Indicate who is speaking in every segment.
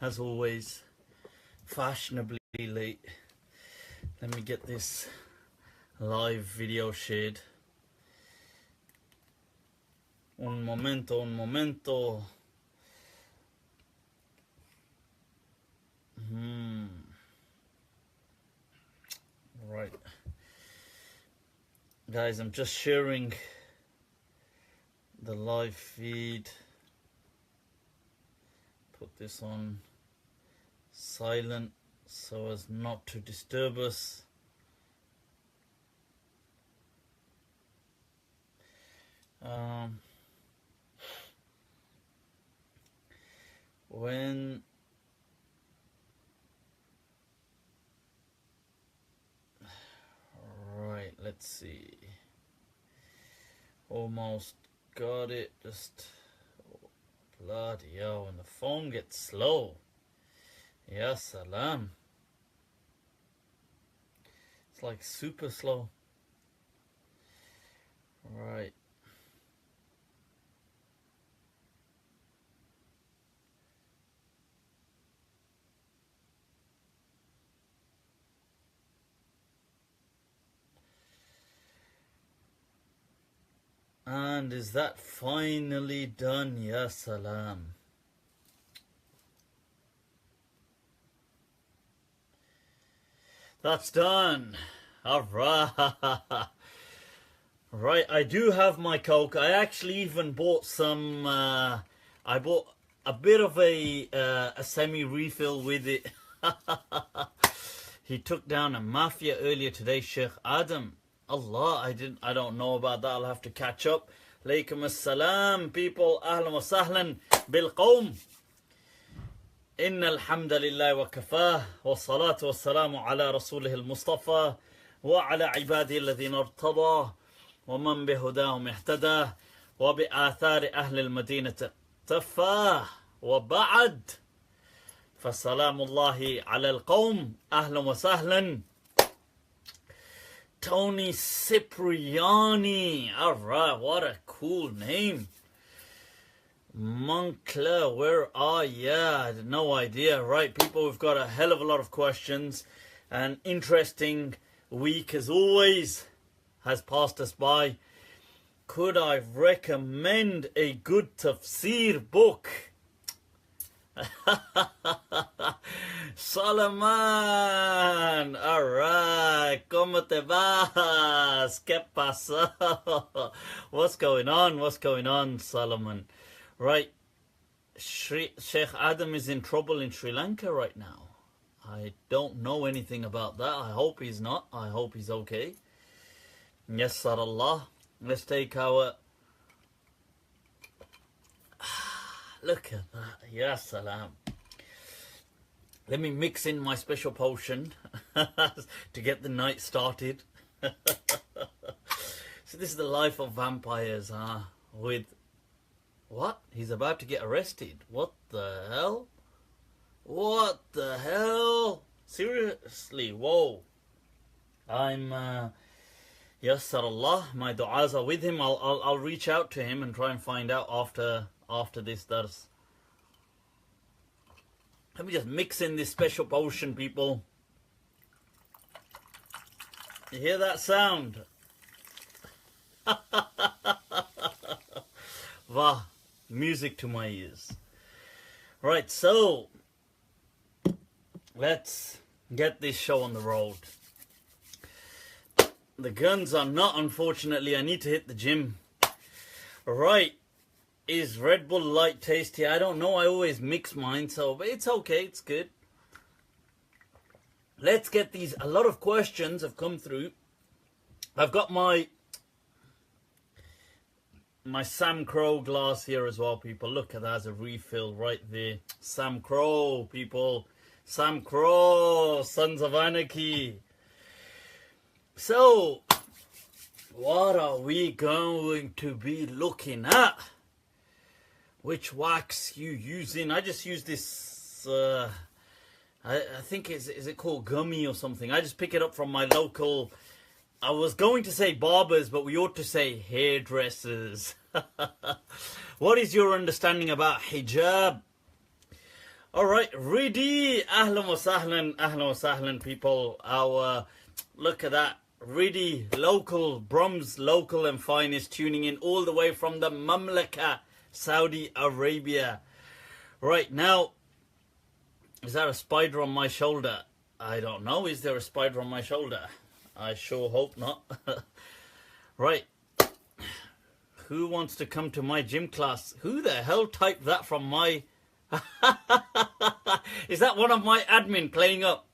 Speaker 1: as always, fashionably late. Let me get this live video shared. Un momento, un momento. Right. Guys, I'm just sharing the live feed. Put this on silent so as not to disturb us. Right, let's see. Almost got it. Just bloody hell, when the phone gets slow. Ya salam. It's like super slow. Right. And is that finally done? Ya salam. That's done. Alright. Right, I do have my Coke. I actually even bought some, I bought a bit of a semi-refill with it. He took down a mafia earlier today, Sheikh Adam. Allah, I don't know about that. I'll have to catch up. Alaykum as-salam, people. Ahlan wa sahlan bil qawm. Inna alhamdulillah wa kafah. Wa salatu wa salamu ala rasulih al-Mustafa. Wa ala ibadihi alladhina irtada. Wa man bihudahum ihtada. Wa bi athari ahli al-madinati tafah. Wa ba'd. Fa salamullahi ala al-qawm. Ahlan wa sahlan. Tony Cipriani. Alright, what a cool name. Moncler, where are ya? I had no idea. Right, people, we've got a hell of a lot of questions. An interesting week, as always, has passed us by. Could I recommend a good tafsir book? Solomon, alright, ¿cómo te vas? ¿Qué pasó? What's going on? What's going on, Solomon? Right, Sheikh Adam is in trouble in Sri Lanka right now. I don't know anything about that. I hope he's not. I hope he's okay. Yes, sir, Allah. Let's take our... Look at that. Ya salam. Let me mix in my special potion to get the night started. So this is the life of vampires, huh? With... What? He's about to get arrested. What the hell? What the hell? Seriously, whoa. I'm... Yassar Allah, my du'as are with him. I'll reach out to him and try and find out after this dars. Let me just mix in this special potion, people. You hear that sound? Wah, music to my ears. Right, so let's get this show on the road. The guns are not, unfortunately. I need to hit the gym. Right. Is Red Bull Light tasty? I don't know. I always mix mine, so but it's okay. It's good. Let's get these. A lot of questions have come through. I've got my Sam Crow glass here as well, people. Look at that as a refill right there. Sam Crow, people. Sam Crow, Sons of Anarchy. So, what are we going to be looking at? Which wax you using? I just use this, I think, is it called gummy or something? I just pick it up from my local, I was going to say barbers, but we ought to say hairdressers. What is your understanding about hijab? Alright, Riddy, ahlan wa sahlan people. Look at that. Riddy, local, Brums, local and finest, tuning in all the way from the Mamlaka, Saudi Arabia. Right, now, is that a spider on my shoulder? I don't know. Is there a spider on my shoulder? I sure hope not. Right. Who wants to come to my gym class? Who the hell typed that from my... Is that one of my admin playing up?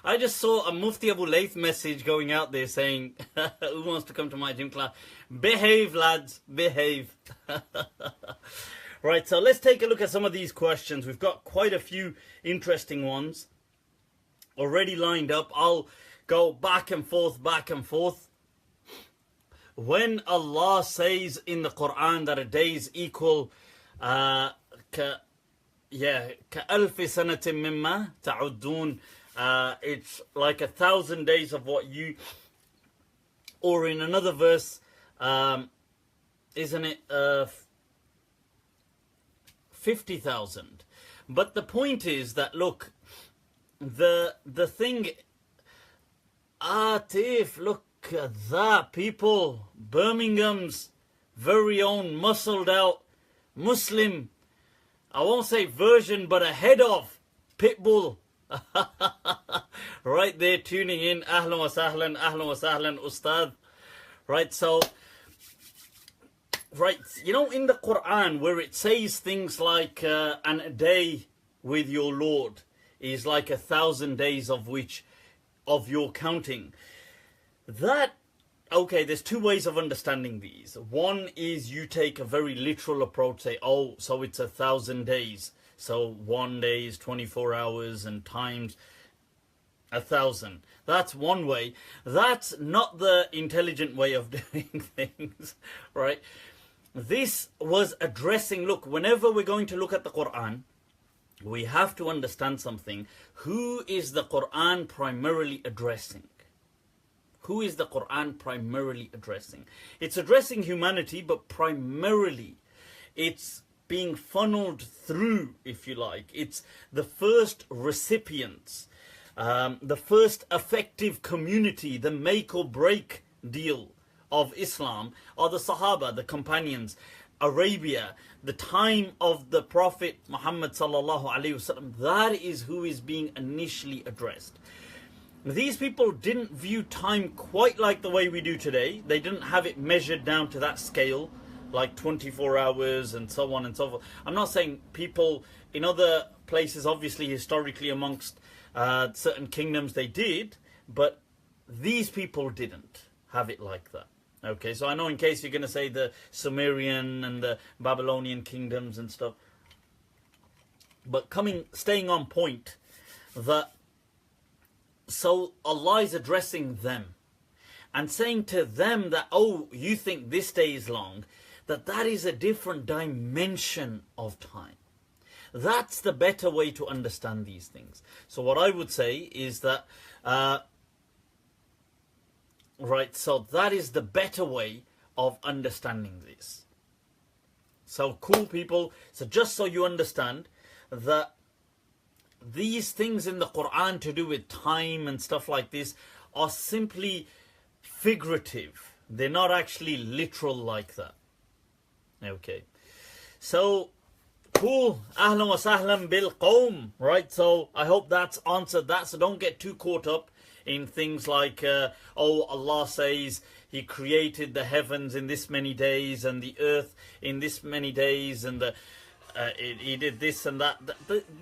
Speaker 1: I just saw a Mufti Abu Layth message going out there saying, who wants to come to my gym class? Behave, lads, behave. Right, so let's take a look at some of these questions. We've got quite a few interesting ones already lined up. I'll go back and forth, back and forth. When Allah says in the Quran that a day is equal كألف سنة مما تعدون, it's like 1,000 days of what you, or in another verse, isn't it 50,000? But the point is that, look, the thing, Atif, look at that, people, Birmingham's very own muscled out Muslim, I won't say version, but ahead of Pitbull. Right there, tuning in. Ahlan wa sahlan, Ustad. Right, so, right, you know, in the Quran, where it says things like, and a day with your Lord is like 1,000 days of your counting. That, okay, there's two ways of understanding these. One is you take a very literal approach, say, oh, so it's 1,000 days. So 1 day is 24 hours and times 1,000. That's one way. That's not the intelligent way of doing things, right? This was addressing, look, whenever we're going to look at the Quran, we have to understand something. Who is the Quran primarily addressing? Who is the Quran primarily addressing? It's addressing humanity, but primarily it's being funneled through, if you like. It's the first recipients, the first effective community, the make or break deal of Islam are the Sahaba, the companions, Arabia, the time of the Prophet Muhammad sallallahu alaihi wasallam. That is who is being initially addressed. These people didn't view time quite like the way we do today. They didn't have it measured down to that scale, like 24 hours and so on and so forth. I'm not saying people in other places, obviously historically amongst certain kingdoms they did, but these people didn't have it like that. Okay, so I know in case you're going to say the Sumerian and the Babylonian kingdoms and stuff, but staying on point, that so Allah is addressing them and saying to them that, oh, you think this day is long, that is a different dimension of time. That's the better way to understand these things. So what I would say is that, right, so that is the better way of understanding this. So cool, people. So just so you understand that these things in the Quran to do with time and stuff like this are simply figurative. They're not actually literal like that. Okay. So, cool. Ahlan wa sahlan bil qawm. Right, so I hope that's answered that. So don't get too caught up in things like, oh, Allah says He created the heavens in this many days and the earth in this many days and He did this and that.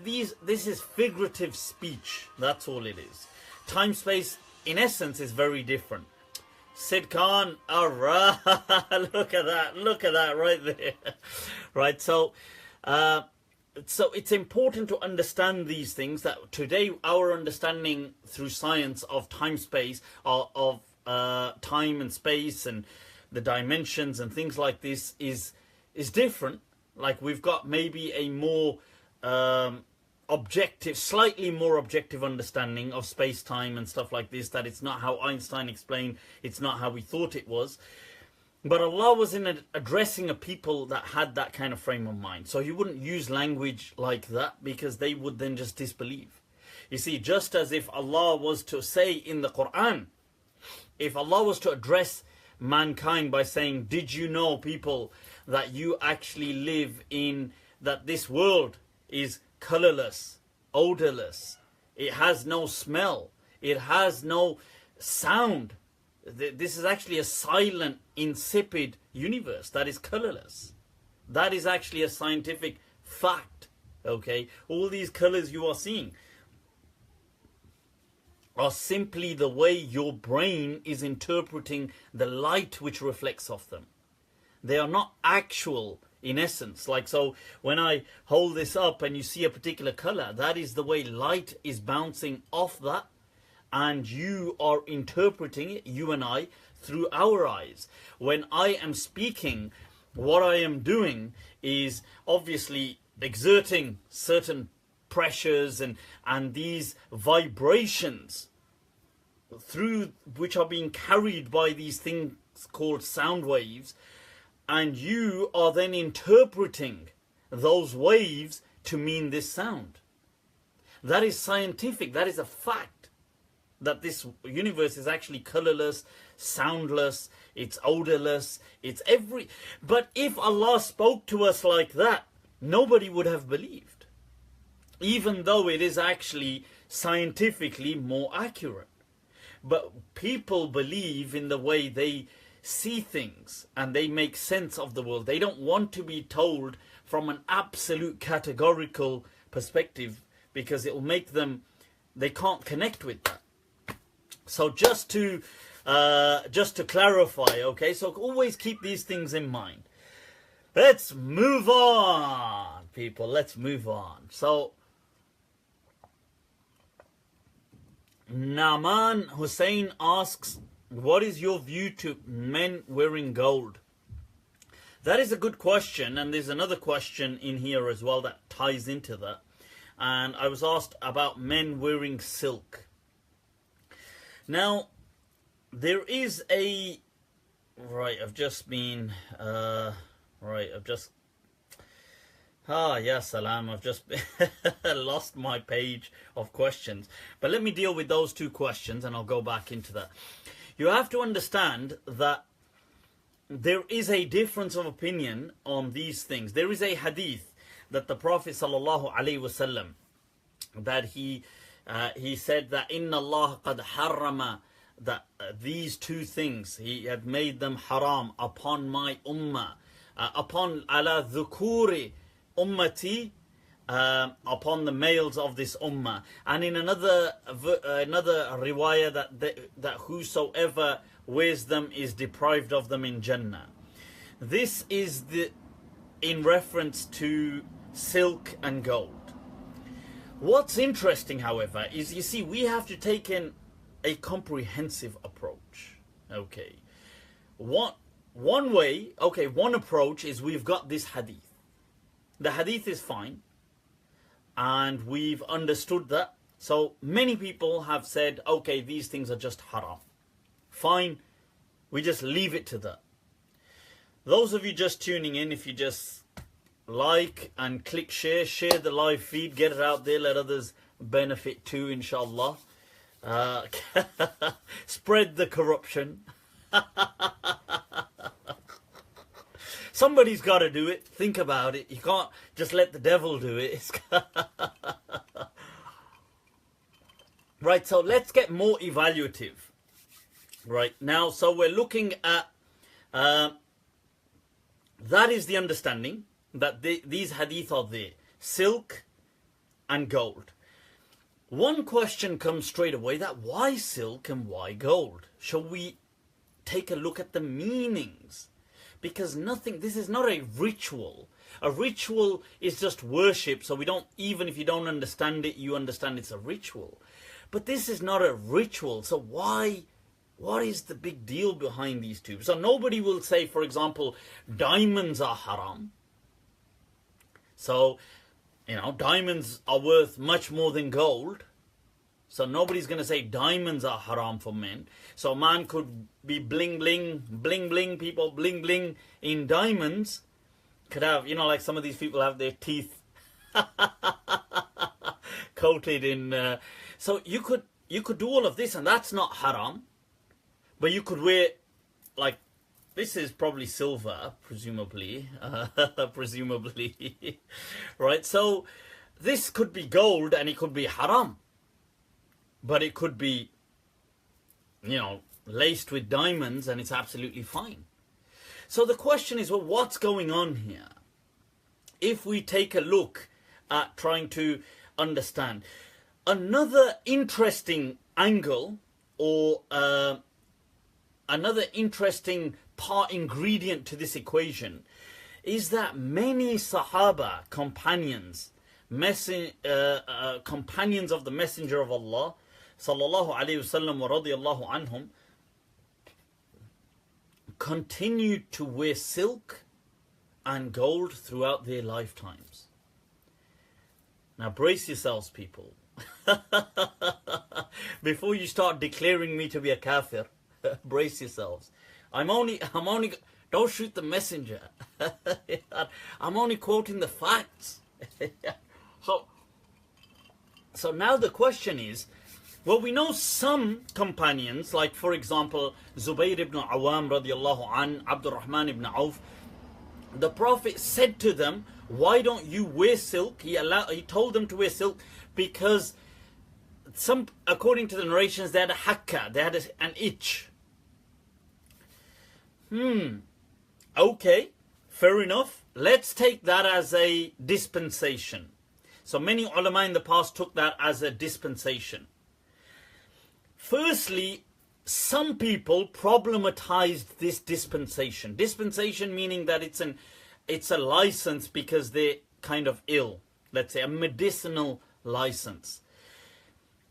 Speaker 1: This is figurative speech. That's all it is. Time space, in essence, is very different. Sid Khan, alright, look at that right there. Right, so it's important to understand these things, that today our understanding through science of time space, of time and space and the dimensions and things like this is different. Like we've got maybe a more objective, slightly more objective understanding of space-time and stuff like this, that it's not how Einstein explained, it's not how we thought it was. But Allah was addressing a people that had that kind of frame of mind. So He wouldn't use language like that, because they would then just disbelieve. You see, just as if Allah was to say in the Quran, if Allah was to address mankind by saying, did you know, people, that you actually live in, that this world is colorless, odorless, it has no smell, it has no sound. This is actually a silent, insipid universe that is colorless. That is actually a scientific fact. Okay, all these colors you are seeing are simply the way your brain is interpreting the light which reflects off them. They are not actual in essence. Like, so when I hold this up and you see a particular color, that is the way light is bouncing off that, and you are interpreting it, you and I, through our eyes. When I am speaking, what I am doing is obviously exerting certain pressures and these vibrations through which are being carried by these things called sound waves, and you are then interpreting those waves to mean this sound. That is scientific. That is a fact, that this universe is actually colorless, soundless, it's odorless, it's every... But if Allah spoke to us like that, nobody would have believed, even though it is actually scientifically more accurate. But people believe in the way they see things, and they make sense of the world. They don't want to be told from an absolute categorical perspective, because it will make them, they can't connect with that. So just to clarify, okay, so always keep these things in mind. Let's move on, people. Let's move on. So Naman Hussein asks, what is your view to men wearing gold? That is a good question, and there's another question in here as well that ties into that. And I was asked about men wearing silk. Now, there is a... Right, I've just been... yeah, salam. I've just lost my page of questions. But let me deal with those two questions and I'll go back into that. You have to understand that there is a difference of opinion on these things. There is a hadith that the Prophet ﷺ, that he said that Inna Allah qad harrama, that these two things, He had made them haram upon my ummah, upon ala dhukuri ummati, upon the males of this ummah. And in another riwayah that whosoever wears them is deprived of them in Jannah. This is in reference to silk and gold. What's interesting, however, is, you see, we have to take in a comprehensive approach. Okay, one approach is, we've got this hadith. The hadith is fine, and we've understood that. So many people have said, okay, these things are just haram. Fine, we just leave it to that. Those of you just tuning in, if you just like and click share the live feed, get it out there, let others benefit too, inshallah. Spread the corruption. Somebody's got to do it. Think about it. You can't just let the devil do it. Right, so let's get more evaluative. Right, now, so we're looking at... that is the understanding, that these hadith are there. Silk and gold. One question comes straight away, that why silk and why gold? Shall we take a look at the meanings? Because this is not a ritual. A ritual is just worship, so we don't, even if you don't understand it, you understand it's a ritual. But this is not a ritual, so what is the big deal behind these two? So nobody will say, for example, diamonds are haram. So, diamonds are worth much more than gold. So nobody's going to say diamonds are haram for men. So a man could be bling bling, people bling bling in diamonds. Could have, you know, like some of these people have their teeth coated in. So you could do all of this, and that's not haram. But you could wear, like, this is probably silver, presumably, presumably, right? So this could be gold, and it could be haram. But it could be, you know, laced with diamonds, and it's absolutely fine. So the question is, well, what's going on here? If we take a look at trying to understand another interesting angle, or another interesting ingredient to this equation, is that many Sahaba, companions, companions of the Messenger of Allah, sallallahu alayhi wasallam wa radiyallahu anhum, continued to wear silk and gold throughout their lifetimes. Now brace yourselves, people. Before you start declaring me to be a kafir, brace yourselves. I'm only don't shoot the messenger. I'm only quoting the facts. So now the question is, well, we know some companions, like for example Zubayr ibn Awam radiallahu an, Abdurrahman ibn Auf, the Prophet said to them, why don't you wear silk? He told them to wear silk because according to the narrations, they had a hakka, they had an itch. Okay, fair enough. Let's take that as a dispensation. So many ulama in the past took that as a dispensation. Firstly, some people problematized this dispensation. Dispensation meaning that it's a license because they're kind of ill. Let's say a medicinal license.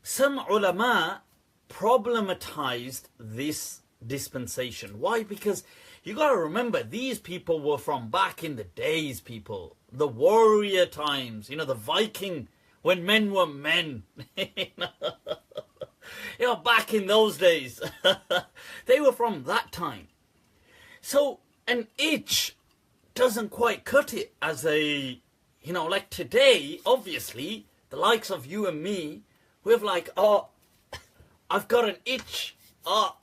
Speaker 1: Some ulama problematized this dispensation. Why? Because you got to remember, these people were from back in the days, people. The warrior times, you know, the Viking, when men were men. You know, back in those days. They were from that time. So an itch doesn't quite cut it as a, you know, like today, obviously, the likes of you and me, we're like, oh, I've got an itch. Oh,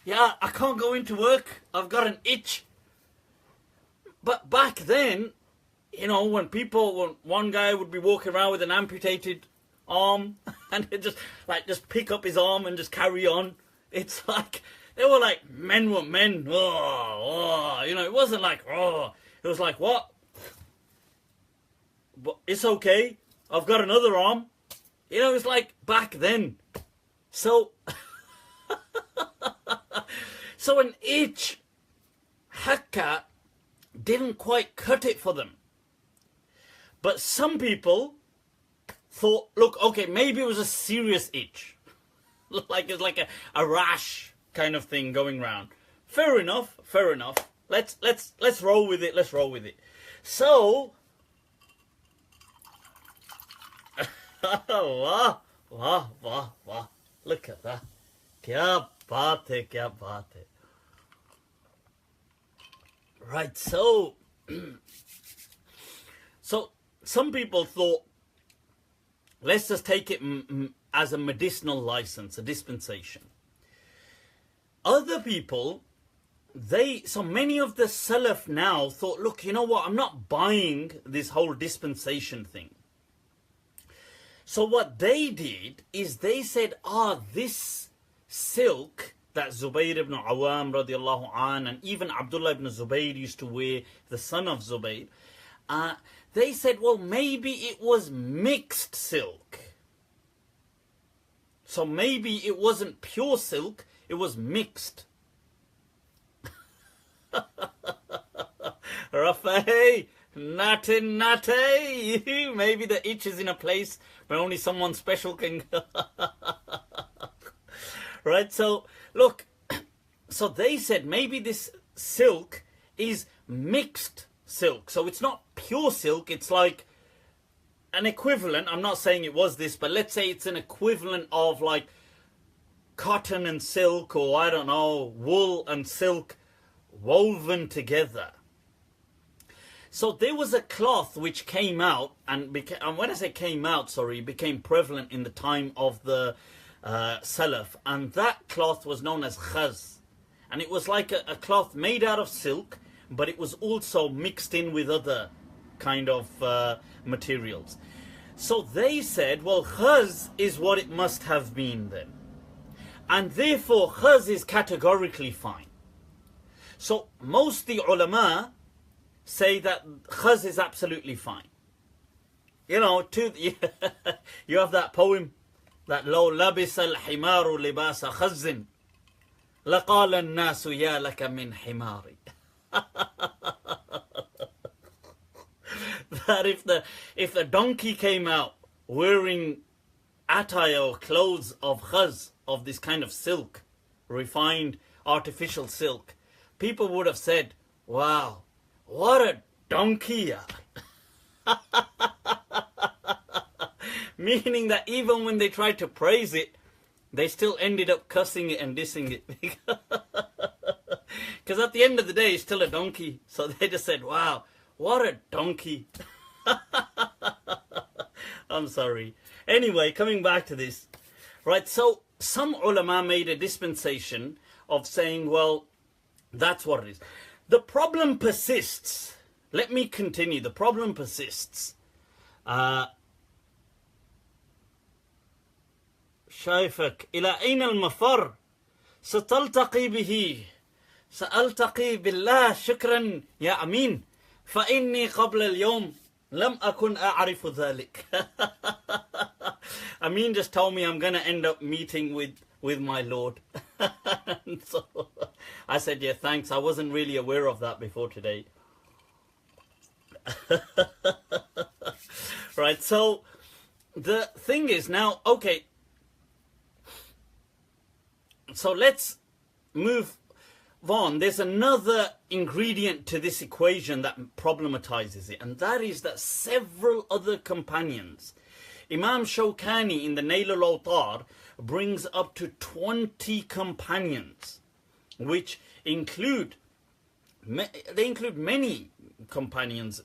Speaker 1: yeah, I can't go into work. I've got an itch. But back then, you know, when one guy would be walking around with an amputated arm and just pick up his arm and just carry on. It's like, they were like, men were men. Oh, you know, it wasn't like, oh, it was like, what? But it's okay. I've got another arm. You know, it's like back then. So, so an itch, hakka, didn't quite cut it for them. But some people thought, look, okay, maybe it was a serious itch. Like it's like a rash kind of thing going round. Fair enough, fair enough. Let's roll with it, let's roll with it. So, wow, wow, wow, wow. Look at that. Kya baat hai, kya baat hai. Right, so some people thought, let's just take it as a medicinal license, a dispensation. Other people, so many of the Salaf now thought, look, you know what, I'm not buying this whole dispensation thing. So what they did is they said, this silk that Zubayr ibn Awam radiallahu an, and even Abdullah ibn Zubayr used to wear, the son of Zubayr, they said, well, maybe it was mixed silk. So maybe it wasn't pure silk, it was mixed. Rafay, natty. Maybe the itch is in a place where only someone special can go. Right, so look, so they said maybe this silk is mixed silk. So it's not pure silk, it's like an equivalent, I'm not saying it was this, but let's say it's an equivalent of like cotton and silk, or I don't know, wool and silk woven together. So there was a cloth which came out, and when I say came out, sorry, became prevalent in the time of the Salaf, and that cloth was known as khaz. And it was like a cloth made out of silk, but it was also mixed in with other kind of materials. So they said, well, khaz is what it must have been then. And therefore, khaz is categorically fine. So most the ulama say that khaz is absolutely fine. You know, you have that poem, that لو لبس الحمار لباس خز لقال الناس يا لك من حماري. That if the donkey came out wearing attire or clothes of khaz, of this kind of silk, refined artificial silk, people would have said, wow, what a donkey. Meaning that even when they tried to praise it, they still ended up cussing it and dissing it. Because at the end of the day, it's still a donkey. So they just said, wow, what a donkey. I'm sorry. Anyway, coming back to this. Right, so some ulama made a dispensation of saying, well, that's what it is. The problem persists. Let me continue. The problem persists. شايفك إلى أين المفر ستلتقي به سألتقي بالله شكرا يا أمين فإني قبل اليوم لم أكن أعرف ذلك. Amin just told me I'm going to end up meeting with my Lord. So I said, yeah, thanks. I wasn't really aware of that before today. Right, so the thing is now, okay, so let's move on. There's another ingredient to this equation that problematizes it, and that is that several other companions, Imam Shawkani in the Nail al-Awtar brings up to 20 companions, which include many companions.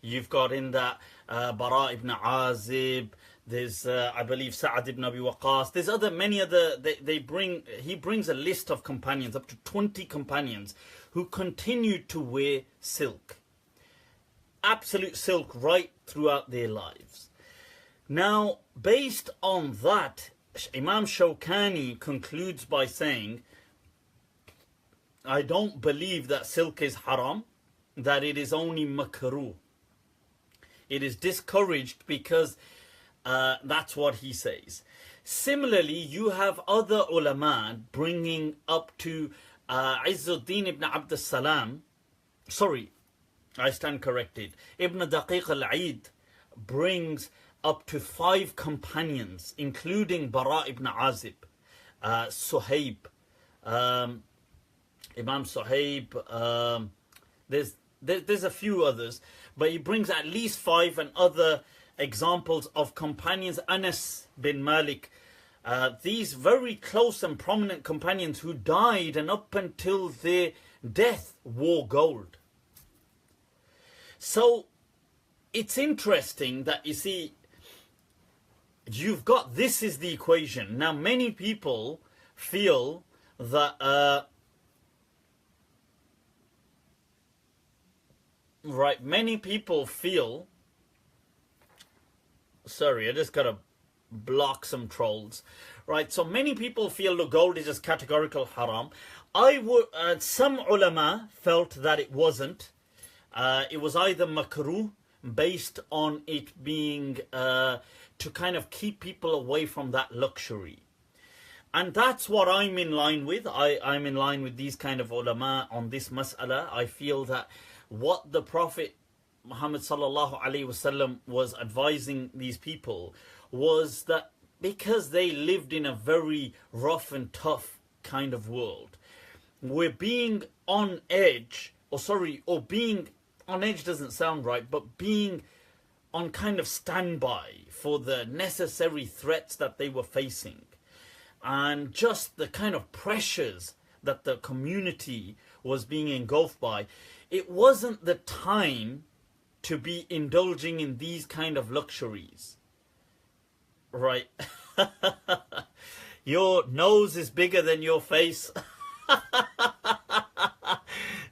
Speaker 1: You've got in that Bara ibn Azib, there's I believe Sa'ad ibn Abi Waqqas, there's many other, he brings a list of companions, up to 20 companions who continued to wear silk, absolute silk, right throughout their lives. Now, based on that, Imam Shawkani concludes by saying, I don't believe that silk is haram, that it is only makruh. It is discouraged because that's what he says. Similarly, you have other ulama bringing up to Izzuddin ibn Abd salam. Sorry, I stand corrected. Ibn Daqiq al-Eid brings up to 5 companions, including Bara ibn Azib, Suhaib, Imam Suhaib, there's a few others, but he brings at least 5 and other examples of companions. Anas bin Malik, these very close and prominent companions who died and up until their death wore gold. So it's interesting that, you see, you've got, this is the equation. Now many people feel that right, many people feel, sorry, I just gotta block some trolls. Right, so many people feel the gold is just categorical haram. Some ulama felt that it wasn't. It was either makruh, based on it being to kind of keep people away from that luxury. And that's what I'm in line with. I'm in line with these kind of ulama on this mas'ala. I feel that what the Prophet Muhammad sallallahu alaihi wasallam was advising these people was that because they lived in a very rough and tough kind of world, we're being on edge, or being on edge doesn't sound right, but being on kind of standby for the necessary threats that they were facing, and just the kind of pressures that the community was being engulfed by. It wasn't the time to be indulging in these kind of luxuries, right? Your nose is bigger than your face.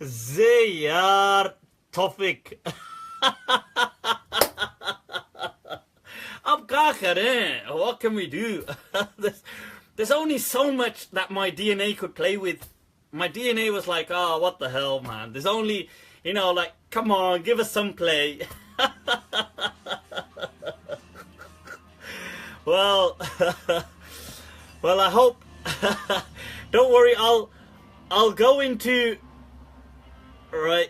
Speaker 1: Zayar topic. Ab kya kare? What can we do? There's only so much that my DNA could play with. My DNA was like, oh, what the hell, man? There's only, you know, like, come on, give us some play. Well, well, I hope. Don't worry, I'll go into, right,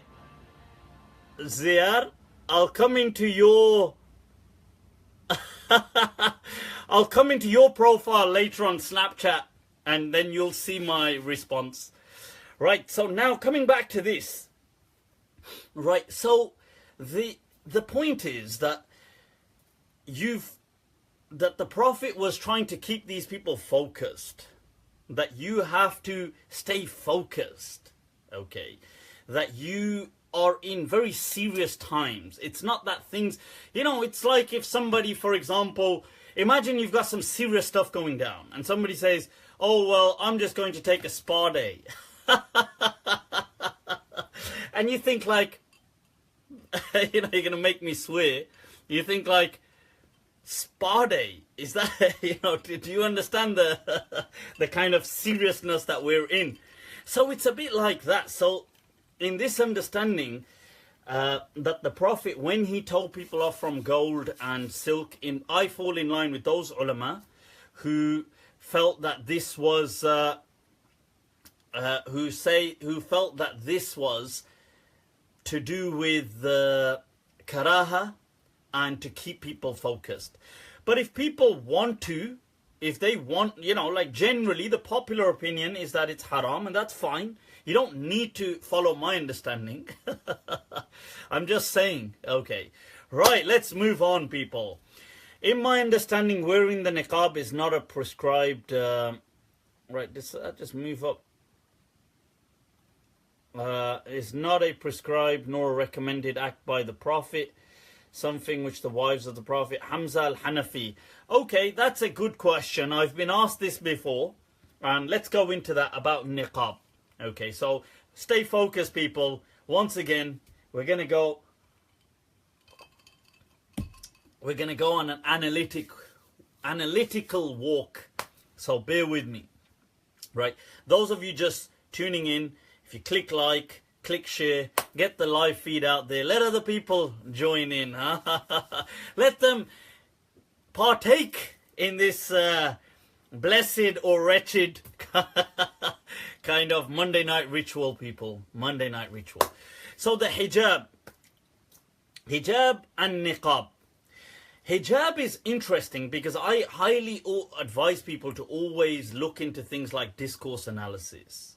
Speaker 1: Ziyar, I'll come into your I'll come into your profile later on Snapchat, and then you'll see my response. Right, so now coming back to this. Right, so the point is that that the Prophet was trying to keep these people focused. That you have to stay focused. Okay. That you are in very serious times. It's not that things, you know, it's like if somebody, for example, imagine you've got some serious stuff going down and somebody says, oh, well, I'm just going to take a spa day. And you think like, you know, you're going to make me swear. You think like, spa day, is that, you know, do you understand the kind of seriousness that we're in? So it's a bit like that. So in this understanding, that the Prophet, when he told people off from gold and silk, I fall in line with those ulama who felt that this was, who felt that this was to do with the karaha and to keep people focused. But if people want to, if they want, you know, like generally the popular opinion is that it's haram, and that's fine. You don't need to follow my understanding. I'm just saying, okay. Right, let's move on, people. In my understanding, wearing the niqab is not a prescribed, right, just move up. Is not a prescribed nor a recommended act by the Prophet. Something which the wives of the Prophet, Hamza al-Hanafi. Okay, that's a good question. I've been asked this before. And let's go into that about niqab. Okay, so stay focused, people. Once again, we're going to go on an analytical walk. So bear with me. Right, those of you just tuning in, if you click like, click share, get the live feed out there, let other people join in. Let them partake in this blessed or wretched kind of Monday night ritual, people. Monday night ritual. So the hijab and niqab. Hijab is interesting because I highly advise people to always look into things like discourse analysis.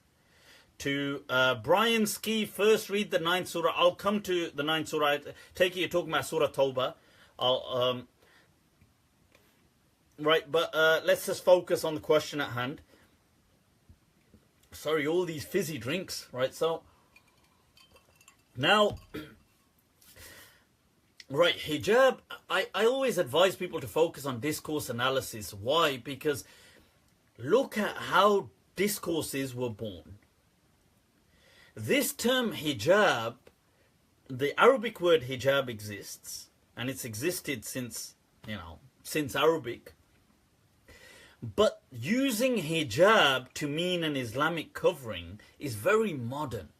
Speaker 1: To Brian Ski, first read the 9th surah. I'll come to the 9th surah. I take it you're talking about Surah Tawbah. Right, but let's just focus on the question at hand. Sorry, all these fizzy drinks, right? So, now, right, hijab, I always advise people to focus on discourse analysis. Why? Because look at how discourses were born. This term hijab, the Arabic word hijab exists, and it's existed since, you know, since Arabic. But using hijab to mean an Islamic covering is very modern.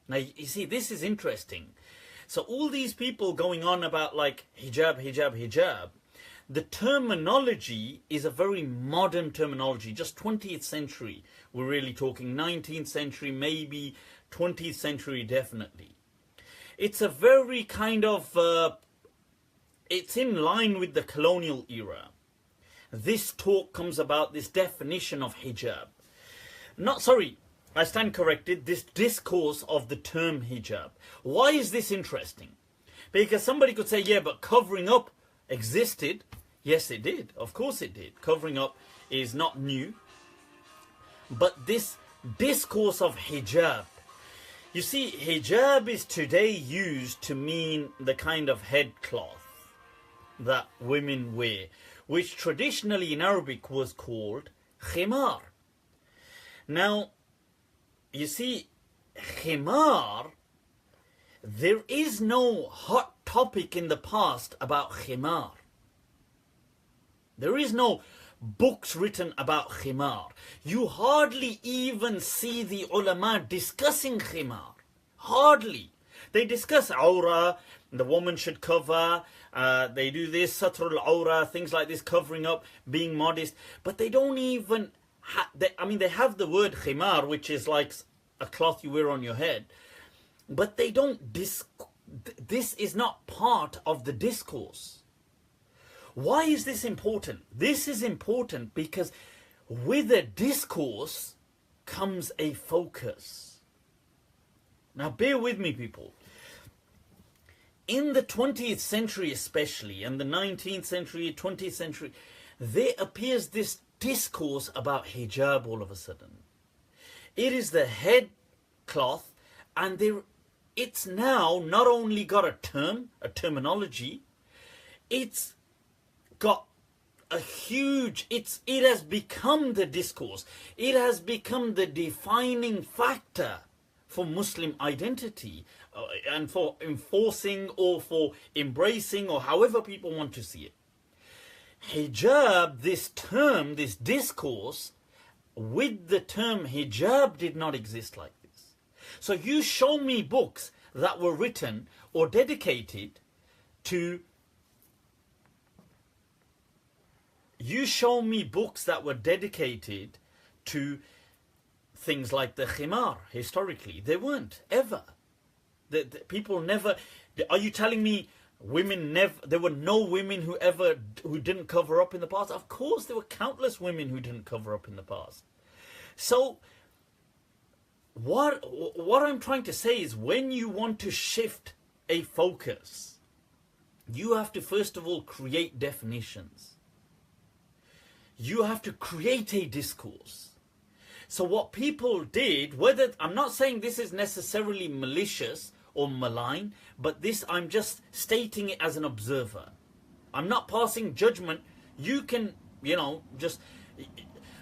Speaker 1: Now, you see, this is interesting. So all these people going on about like hijab, hijab, hijab, the terminology is a very modern terminology, just 20th century. We're really talking 19th century, maybe 20th century, definitely. It's a very kind of, it's in line with the colonial era. This talk comes about this definition of hijab. I stand corrected, this discourse of the term hijab. Why is this interesting? Because somebody could say, yeah, but covering up existed. Yes, it did. Of course it did. Covering up is not new. But this discourse of hijab, you see, hijab is today used to mean the kind of head cloth that women wear, which traditionally in Arabic was called khimar. Now, you see, khimar, there is no hot topic in the past about khimar. There is no books written about khimar. You hardly even see the ulama discussing khimar. Hardly. They discuss awra, the woman should cover, they do this, satrul awra, things like this, covering up, being modest. But they don't even, they have the word khimar, which is like a cloth you wear on your head. But they don't, this is not part of the discourse. Why is this important? This is important because with a discourse comes a focus. Now bear with me, people. In the 20th century especially, and the 19th century, 20th century, there appears this discourse about hijab all of a sudden. It is the head cloth, and it's now not only got a terminology, it's got a huge, it has become the discourse. It has become the defining factor for Muslim identity and for enforcing or for embracing or however people want to see it. Hijab, this term, this discourse, with the term hijab did not exist like this. So you show me books that were written or dedicated to things like the khimar. Historically, they weren't ever. The people never. Are you telling me women never? There were no women who didn't cover up in the past. Of course, there were countless women who didn't cover up in the past. So, what I'm trying to say is, when you want to shift a focus, you have to first of all create definitions. You have to create a discourse. So what people did, I'm not saying this is necessarily malicious or malign, but this, I'm just stating it as an observer. I'm not passing judgment. You can,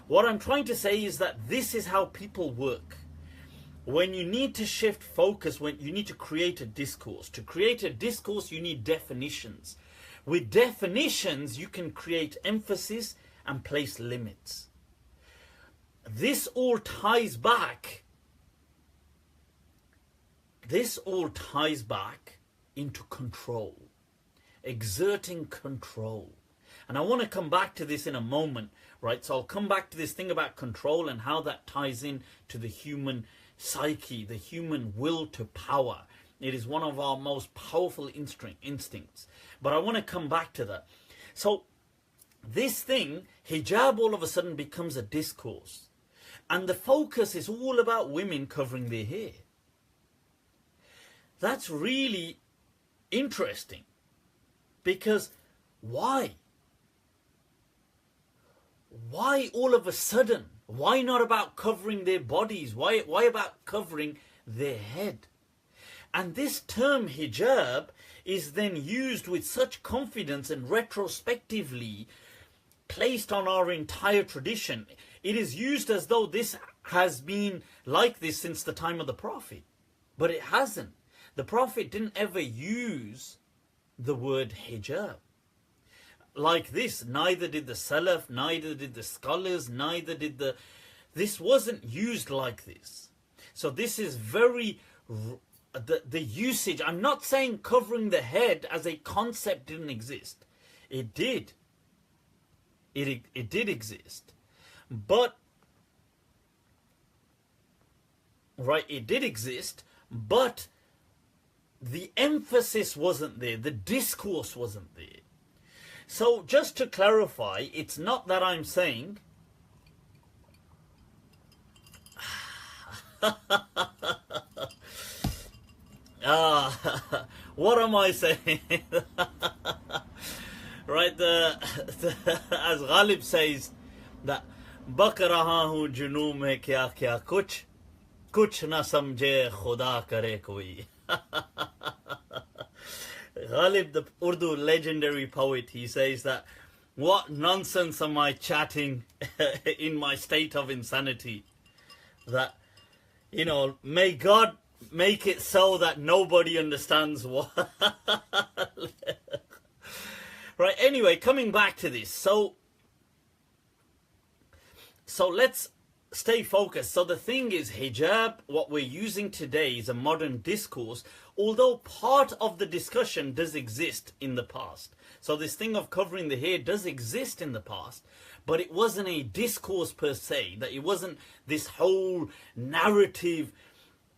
Speaker 1: what I'm trying to say is that this is how people work. When you need to shift focus, when you need to create a discourse. To create a discourse, you need definitions. With definitions, you can create emphasis and place limits. This all ties back into control, exerting control. And I want to come back to this in a moment, right? So I'll come back to this thing about control and how that ties in to the human psyche, the human will to power. It is one of our most powerful instincts. But I want to come back to that. So this thing, hijab, all of a sudden becomes a discourse. And the focus is all about women covering their hair. That's really interesting. Because why? Why all of a sudden? Why not about covering their bodies? Why about covering their head? And this term hijab is then used with such confidence and retrospectively placed on our entire tradition. It is used as though this has been like this since the time of the Prophet. But it hasn't. The Prophet didn't ever use the word hijab like this. Neither did the Salaf, neither did the scholars, neither did this wasn't used like this. So this is very, the usage, I'm not saying covering the head as a concept didn't exist. It did. It did exist. But, right, it did exist, but the emphasis wasn't there. The discourse wasn't there. So just to clarify, it's not that I'm saying What am I saying? Right, as Ghalib says that बक रहा हूँ जुनून में क्या क्या कुछ ना समझे खुदा करे कोई. Ghalib, the Urdu legendary poet, he says that what nonsense am I chatting in my state of insanity, that, you know, may God make it so that nobody understands what. Right, anyway, coming back to this, so let's stay focused. So the thing is, hijab, what we're using today, is a modern discourse, although part of the discussion does exist in the past. So this thing of covering the hair does exist in the past, but it wasn't a discourse per se, that it wasn't this whole narrative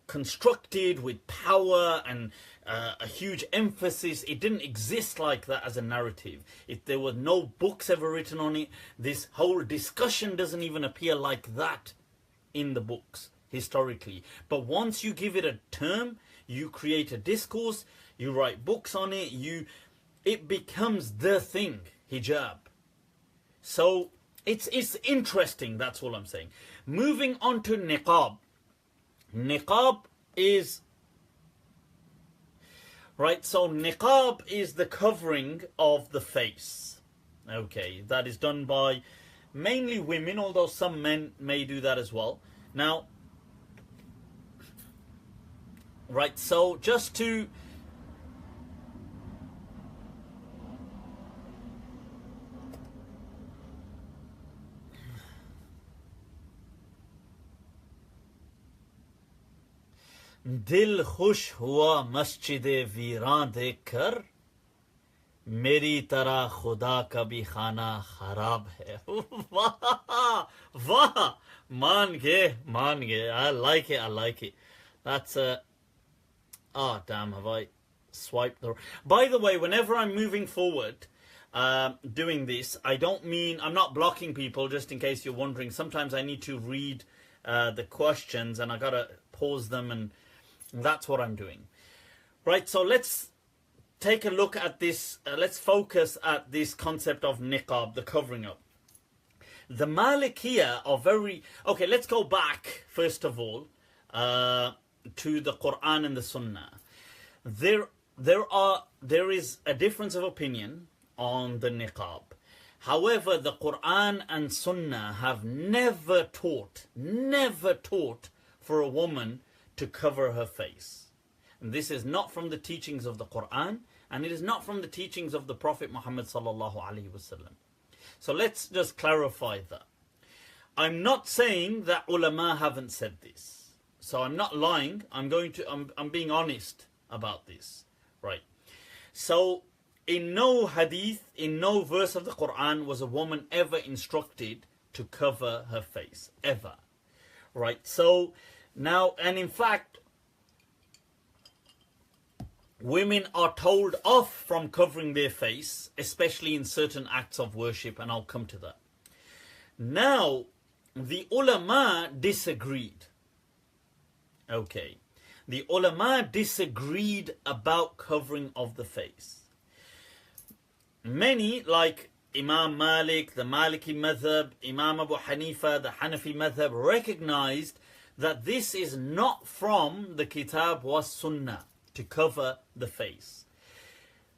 Speaker 1: constructed with power and a huge emphasis. It didn't exist like that as a narrative. If there were no books ever written on it, this whole discussion doesn't even appear like that in the books historically. But once you give it a term, you create a discourse, you write books on it, it becomes the thing, hijab. So it's interesting, that's all I'm saying. Moving on to niqab. Niqab is, right, so niqab is the covering of the face. Okay, that is done by mainly women, although some men may do that as well. Now, right, so just to दिल खुश हुआ मस्जिद वीरान देख कर मेरी तरह खुदा का भी खाना खराब है. वाह वाह, मान गए. I like it. That's oh damn, have I swiped the... By the way, whenever I'm moving forward doing this, I don't mean, I'm not blocking people, just in case you're wondering. Sometimes I need to read the questions and I gotta pause them, and that's what I'm doing. Right, so let's take a look at this. Let's focus at this concept of niqab, the covering up. The Malikiya are very... Okay, let's go back, first of all, to the Quran and the Sunnah. There is a difference of opinion on the niqab. However, the Quran and Sunnah have never taught for a woman to cover her face. And this is not from the teachings of the Quran, and it is not from the teachings of the Prophet Muhammad sallallahu alaihi wasallam. So let's just clarify that. I'm not saying that ulama haven't said this. So I'm not lying. I'm being honest about this. Right. So in no hadith, in no verse of the Quran was a woman ever instructed to cover her face. Ever. Right. So now, and in fact, women are told off from covering their face, especially in certain acts of worship, and I'll come to that. Now, the ulama disagreed. Okay. The ulama disagreed about covering of the face. Many, like Imam Malik, the Maliki madhab, Imam Abu Hanifa, the Hanafi madhab, recognized that this is not from the Kitab wa Sunnah, to cover the face.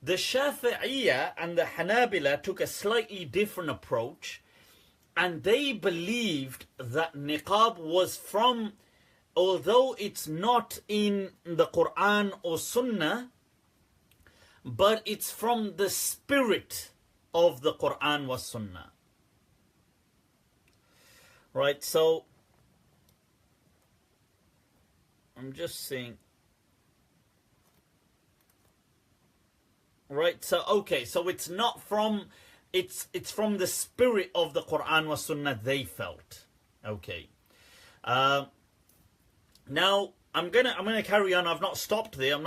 Speaker 1: The Shafi'iyya and the Hanabila took a slightly different approach, and they believed that niqab was from, although it's not in the Quran or Sunnah, but it's from the spirit of the Quran wa Sunnah. Right, so I'm just saying. Right, so okay, so it's not from, it's from the spirit of the Quran wa Sunnah, they felt. Okay. Now I'm gonna carry on. I've not stopped there.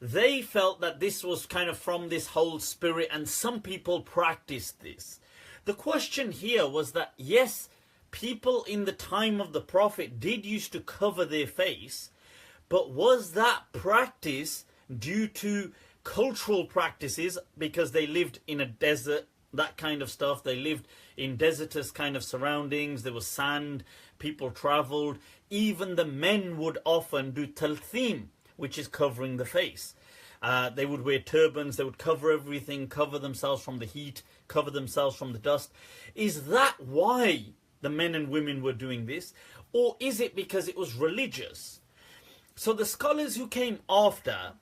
Speaker 1: They felt that this was kind of from this whole spirit, and some people practiced this. The question here was that, yes, people in the time of the Prophet did used to cover their face, but was that practice due to cultural practices, because they lived in a desert, that kind of stuff. They lived in desertous kind of surroundings. There was sand, people traveled. Even the men would often do talthim, which is covering the face. They would wear turbans, they would cover everything, cover themselves from the heat, cover themselves from the dust. Is that why the men and women were doing this? Or is it because it was religious? So the scholars who came after,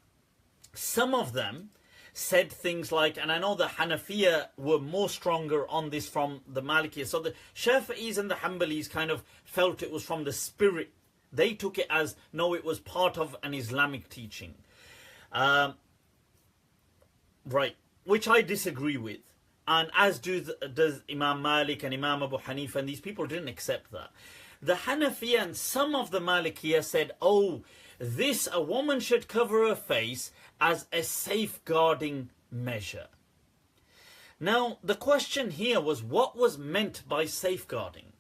Speaker 1: some of them said things like, and I know the Hanafiya were more stronger on this from the Malikiyya. So the Shafi'is and the Hanbalis kind of felt it was from the spirit. They took it as, no, it was part of an Islamic teaching. Right, which I disagree with. And as does Imam Malik and Imam Abu Hanifa, and these people didn't accept that. The Hanafiya and some of the Malikiyya said, oh, this, a woman should cover her face as a safeguarding measure. Now, the question here was, what was meant by safeguarding?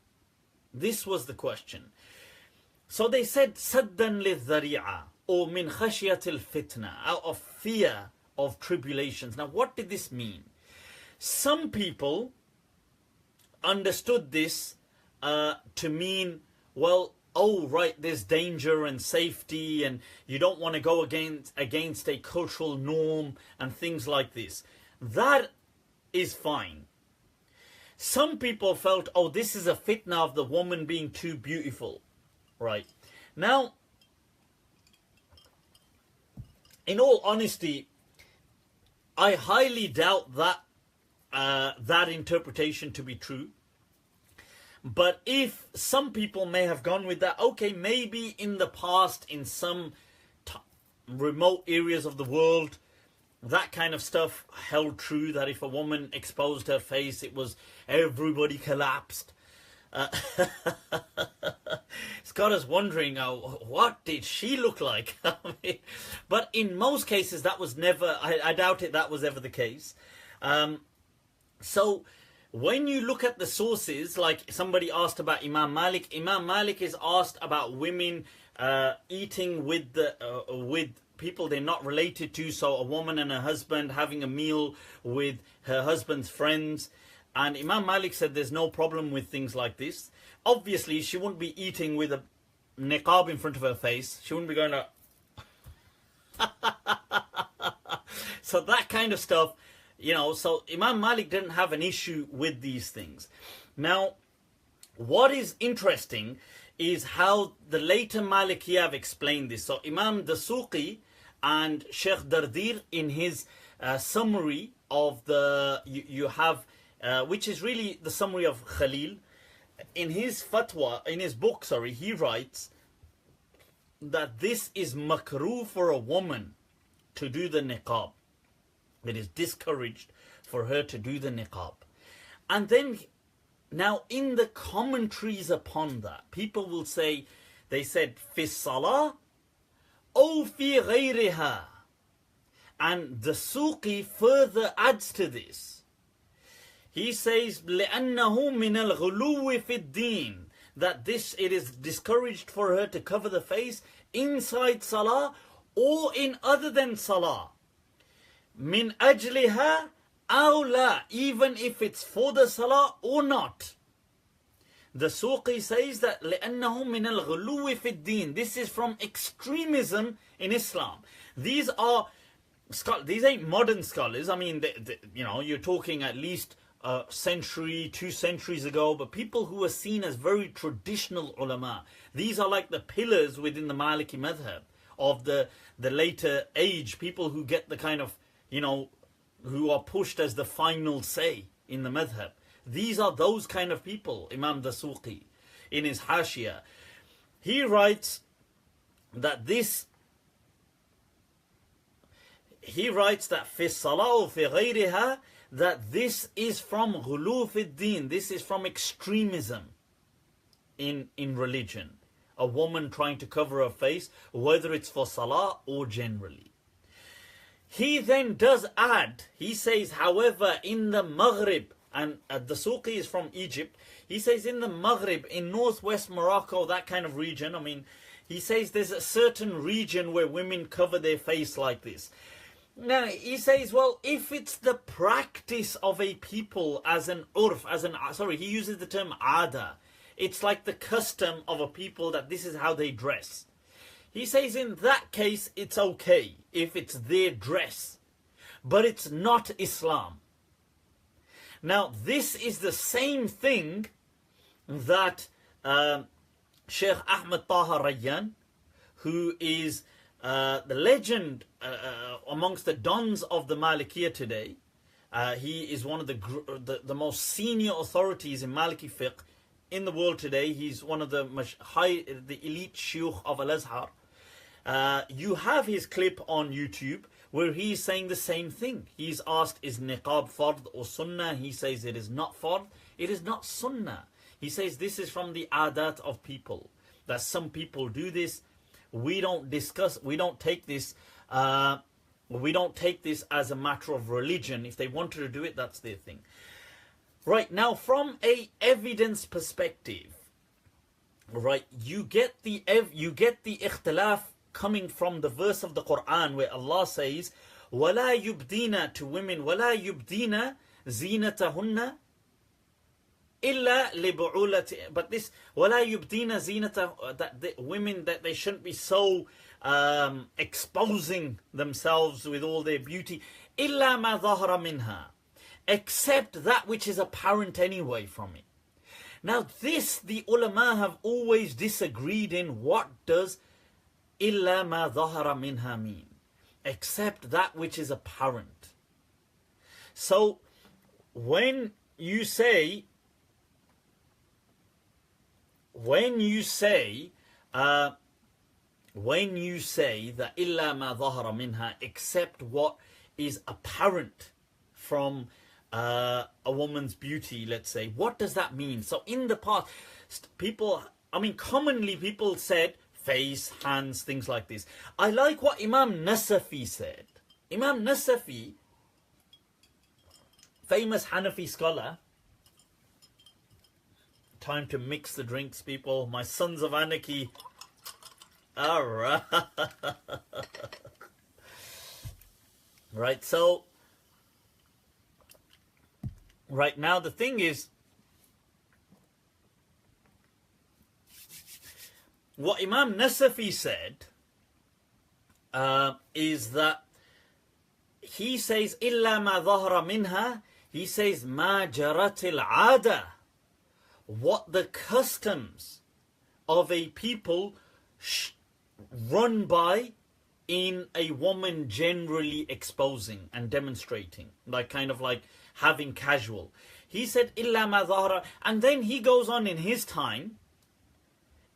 Speaker 1: This was the question. So they said, saddan lidhari'a, or min khashyatil fitna, out of fear of tribulations. Now, what did this mean? Some people understood this to mean, well, oh, right, there's danger and safety, and you don't want to go against a cultural norm and things like this. That is fine. Some people felt, oh, this is a fitna of the woman being too beautiful. Right. Now, in all honesty, I highly doubt that that interpretation to be true. But if some people may have gone with that, okay, maybe in the past, in some remote areas of the world, that kind of stuff held true, that if a woman exposed her face, it was everybody collapsed. It's got us wondering, what did she look like? But in most cases, that was never, I doubt it, that was ever the case. So when you look at the sources, like somebody asked about Imam Malik is asked about women eating with people they're not related to, so a woman and her husband having a meal with her husband's friends. And Imam Malik said there's no problem with things like this. Obviously, she wouldn't be eating with a niqab in front of her face. She wouldn't be going to... So that kind of stuff, you know, so Imam Malik didn't have an issue with these things. Now, what is interesting is how the later Malikiya have explained this. So Imam Dasuqi and Sheikh Dardir in his summary of the... You have... which is really the summary of Khalil. In his fatwa, in his book, he writes that this is makruh for a woman to do the niqab. It is discouraged for her to do the niqab. And then, now in the commentaries upon that, people will say, they said, fi salah, or fi ghayriha. And the Suqi further adds to this. He says, لِأَنَّهُ مِنَ الْغُلُوِّ فِي الدِّينِ, that this, it is discouraged for her to cover the face inside salah or in other than salah. مِنْ أَجْلِهَا أَوْ لَا, even if it's for the salah or not. The Suqi says that لِأَنَّهُ مِنَ الْغُلُوِّ فِي الدِّينِ, this is from extremism in Islam. These ain't modern scholars. I mean, you know, you're talking at least a century, 2 centuries ago, but people who are seen as very traditional ulama. These are like the pillars within the Maliki madhab of the later age, people who get the kind of, you know, who are pushed as the final say in the madhab. These are those kind of people. Imam Dasuqi, in his Hashia, he writes that this, he writes that fi salah or fi ghayriha, that this is from ghulu fi din, this is from extremism in religion. A woman trying to cover her face, whether it's for salah or generally. He then does add, he says, however, in the Maghrib, and the Suqi is from Egypt. He says in the Maghrib, in northwest Morocco, that kind of region, I mean, he says there's a certain region where women cover their face like this. Now, he says, well, if it's the practice of a people as an urf, he uses the term ada. It's like the custom of a people that this is how they dress. He says in that case, it's okay if it's their dress. But it's not Islam. Now, this is the same thing that Sheikh Ahmed Taha Rayyan, who is the legend amongst the dons of the Malikiya today. He is one of the most senior authorities in Maliki fiqh in the world today. He's one of the elite shuyukh of Al-Azhar. You have his clip on YouTube where he's saying the same thing. He's asked, is niqab fard or sunnah? He says it is not fard, it is not sunnah. He says this is from the adat of people, that some people do this. We don't take this as a matter of religion. If they wanted to do it, that's their thing. Right, now from a evidence perspective, right, you get the ikhtilaf coming from the verse of the Quran where Allah says, وَلَا يُبْدِينَ to women, وَلَا يُبْدِينَ زِينَتَهُنَّ إِلَّا لِبُعُولَةِ. But this, وَلَا يُبْدِينَ زِينَتَهُنَّ, that the women, that they shouldn't be so exposing themselves with all their beauty. إِلَّا مَا ظَهَرَ مِنْهَا, except that which is apparent anyway from it. Now this, the ulama have always disagreed in what does إِلَّا مَا ظَهَرَ مِنْهَا mean, except that which is apparent. So when you say that إِلَّا مَا ظَهَرَ مِنْهَا, except what is apparent from a woman's beauty, let's say, what does that mean? So in the past, commonly people said face, hands, things like this. I like what Imam Nasafi said. Imam Nasafi, famous Hanafi scholar. Time to mix the drinks, people. My sons of anarchy. Alright. Right, so right now the thing is, what Imam Nasafi said is that he says إِلَّا مَا ظَهَرَ مِنْهَا, he says مَا جَرَتِ الْعَادَةِ, what the customs of a people run by in a woman generally exposing and demonstrating, like kind of like having casual. He said إِلَّا مَا ظَهَرَ, and then he goes on in his time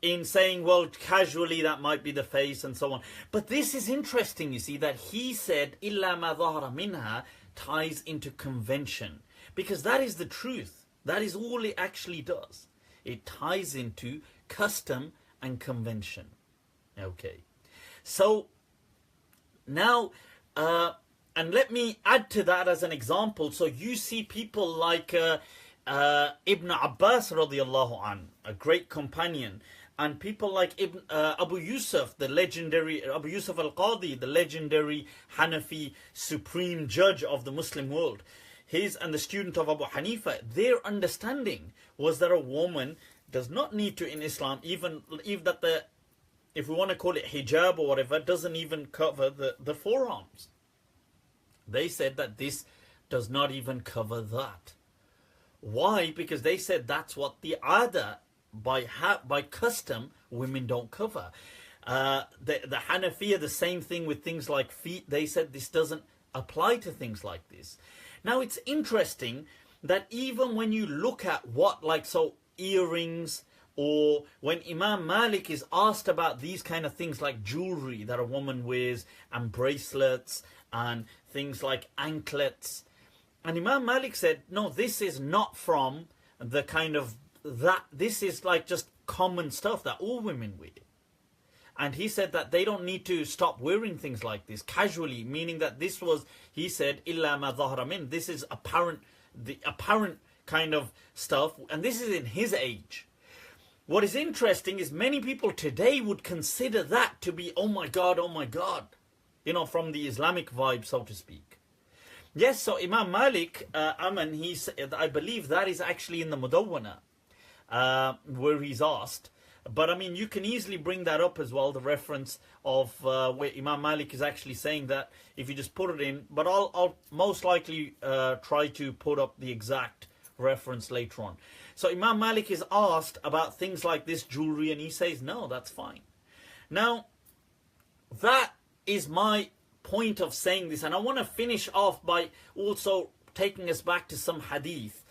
Speaker 1: in saying, well, casually that might be the face and so on. But this is interesting, you see, that he said إِلَّا مَا ظَهَرَ مِنْهَا ties into convention, because that is the truth. That is all it actually does. It ties into custom and convention. Okay. So now, and let me add to that as an example. So you see people like Ibn Abbas radiallahu an, a great companion, and people like Abu Yusuf, the legendary Abu Yusuf al-Qadi, the legendary Hanafi supreme judge of the Muslim world. His and the student of Abu Hanifa, their understanding was that a woman does not need to, in Islam, even if we want to call it hijab or whatever, doesn't even cover the forearms. They said that this does not even cover that. Why? Because they said that's what the ada, by custom, women don't cover. The Hanafiya, the same thing with things like feet. They said this doesn't apply to things like this. Now it's interesting that even when you look at earrings, or when Imam Malik is asked about these kind of things like jewelry that a woman wears, and bracelets, and things like anklets, and Imam Malik said, no, this is not from the kind of that, this is like just common stuff that all women wear. And he said that they don't need to stop wearing things like this casually, meaning that this was, he said, إِلَّا مَا ظَهَرَ مِنْ, this is apparent the apparent kind of stuff, and this is in his age. What is interesting is many people today would consider that to be, oh my God, you know, from the Islamic vibe, so to speak. Yes, so Imam Malik, I believe that is actually in the Mudawwana, where he's asked. But I mean, you can easily bring that up as well, the reference of where Imam Malik is actually saying that, if you just put it in. But I'll most likely try to put up the exact reference later on. So Imam Malik is asked about things like this jewelry, and he says, no, that's fine. Now, that is my point of saying this, and I want to finish off by also taking us back to some hadith